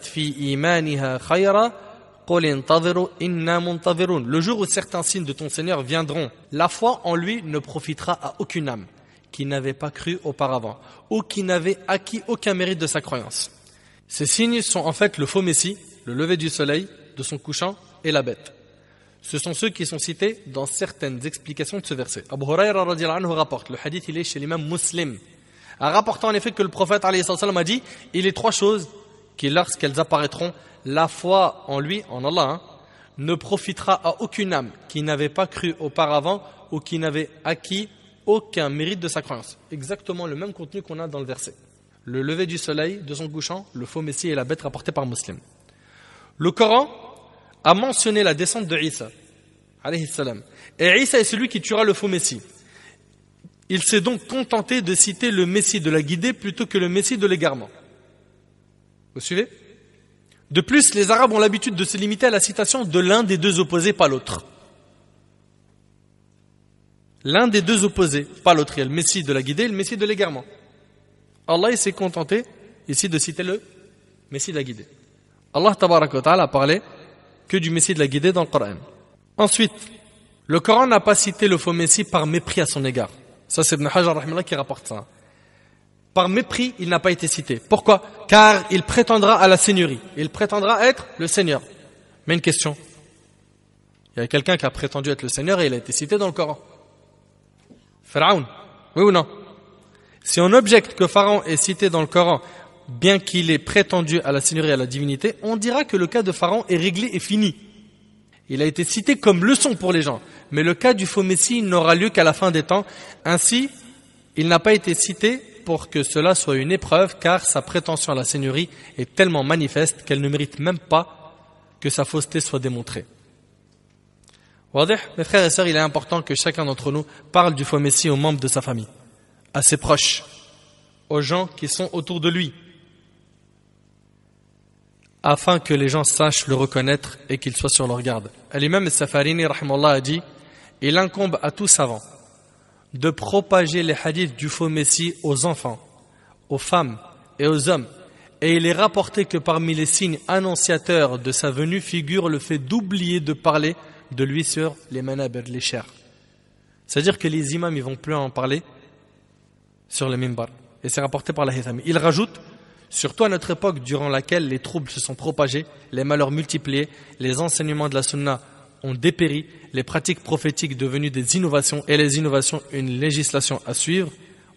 في إيمانها خيرا قل انتظروا إنا منتظرون. Le jour où certains signes de ton Seigneur viendront, la foi en lui ne profitera à aucune âme qui n'avait pas cru auparavant ou qui n'avait acquis aucun mérite de sa croyance. Ces signes sont en fait le faux Messie, le lever du soleil, de son couchant et la bête. Ce sont ceux qui sont cités dans certaines explications de ce verset. Abu Hurayra radiyallahu anhu rapporte, le hadith il est chez l'imam Muslim, en rapportant en effet que le prophète alayhi salam a dit: il est trois choses qui, lorsqu'elles apparaîtront, la foi en lui, en Allah, ne profitera à aucune âme qui n'avait pas cru auparavant ou qui n'avait acquis aucun mérite de sa croyance. Exactement le même contenu qu'on a dans le verset. Le lever du soleil, de son couchant, le faux Messie et la bête rapportés par Muslim. Le Coran a mentionné la descente de Isa, alayhi salam. Et Isa est celui qui tuera le faux Messie. Il s'est donc contenté de citer le Messie de la guidée plutôt que le Messie de l'égarement. Vous suivez? De plus, les Arabes ont l'habitude de se limiter à la citation de l'un des deux opposés, pas l'autre. L'un des deux opposés, pas l'autre. Il y a le Messie de la guidée et le Messie de l'égarement. Allah il s'est contenté ici de citer le Messie de la guidée. Allah tabaraka wa ta'ala a parlé que du Messie de la guidée dans le Coran. Ensuite, le Coran n'a pas cité le faux Messie par mépris à son égard. Ça, c'est Ibn Hajar rahimahullah qui rapporte ça. Par mépris, il n'a pas été cité. Pourquoi? Car il prétendra à la seigneurie. Il prétendra être le Seigneur. Mais une question. Il y a quelqu'un qui a prétendu être le Seigneur et il a été cité dans le Coran. Pharaon. Oui ou non? Si on objecte que Pharaon est cité dans le Coran, bien qu'il ait prétendu à la seigneurie et à la divinité, on dira que le cas de Pharaon est réglé et fini. Il a été cité comme leçon pour les gens. Mais le cas du faux Messie n'aura lieu qu'à la fin des temps. Ainsi, il n'a pas été cité pour que cela soit une épreuve, car sa prétention à la seigneurie est tellement manifeste qu'elle ne mérite même pas que sa fausseté soit démontrée. Mes frères et sœurs, il est important que chacun d'entre nous parle du faux Messie aux membres de sa famille, à ses proches, aux gens qui sont autour de lui, afin que les gens sachent le reconnaître et qu'ils soient sur leur garde. L'imam As-Safarini rahimahullah a dit: il incombe à tout savant de propager les hadiths du faux Messie aux enfants, aux femmes et aux hommes. Et il est rapporté que parmi les signes annonciateurs de sa venue figure le fait d'oublier de parler de lui sur les manabir, les chairs. C'est-à-dire que les imams ils vont plus en parler sur les mimbar. Et c'est rapporté par la Haythami. Il rajoute: surtout à notre époque durant laquelle les troubles se sont propagés, les malheurs multipliés, les enseignements de la sunna ont dépéri, les pratiques prophétiques devenues des innovations et les innovations une législation à suivre.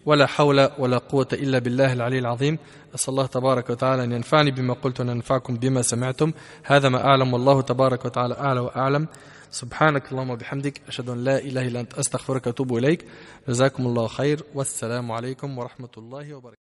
ولا حول ولا قوة إلا بالله العلي العظيم. أسأل الله تبارك وتعالى أن ينفعني بما قلت وأن ينفعكم بما سمعتم. هذا ما أعلم والله تبارك وتعالى أعلى وأعلم. سبحانك اللهم وبحمدك أشهد أن لا إله إلا أنت أستغفرك وأتوب إليك. جزاكم الله خير والسلام عليكم ورحمة الله وبركاته.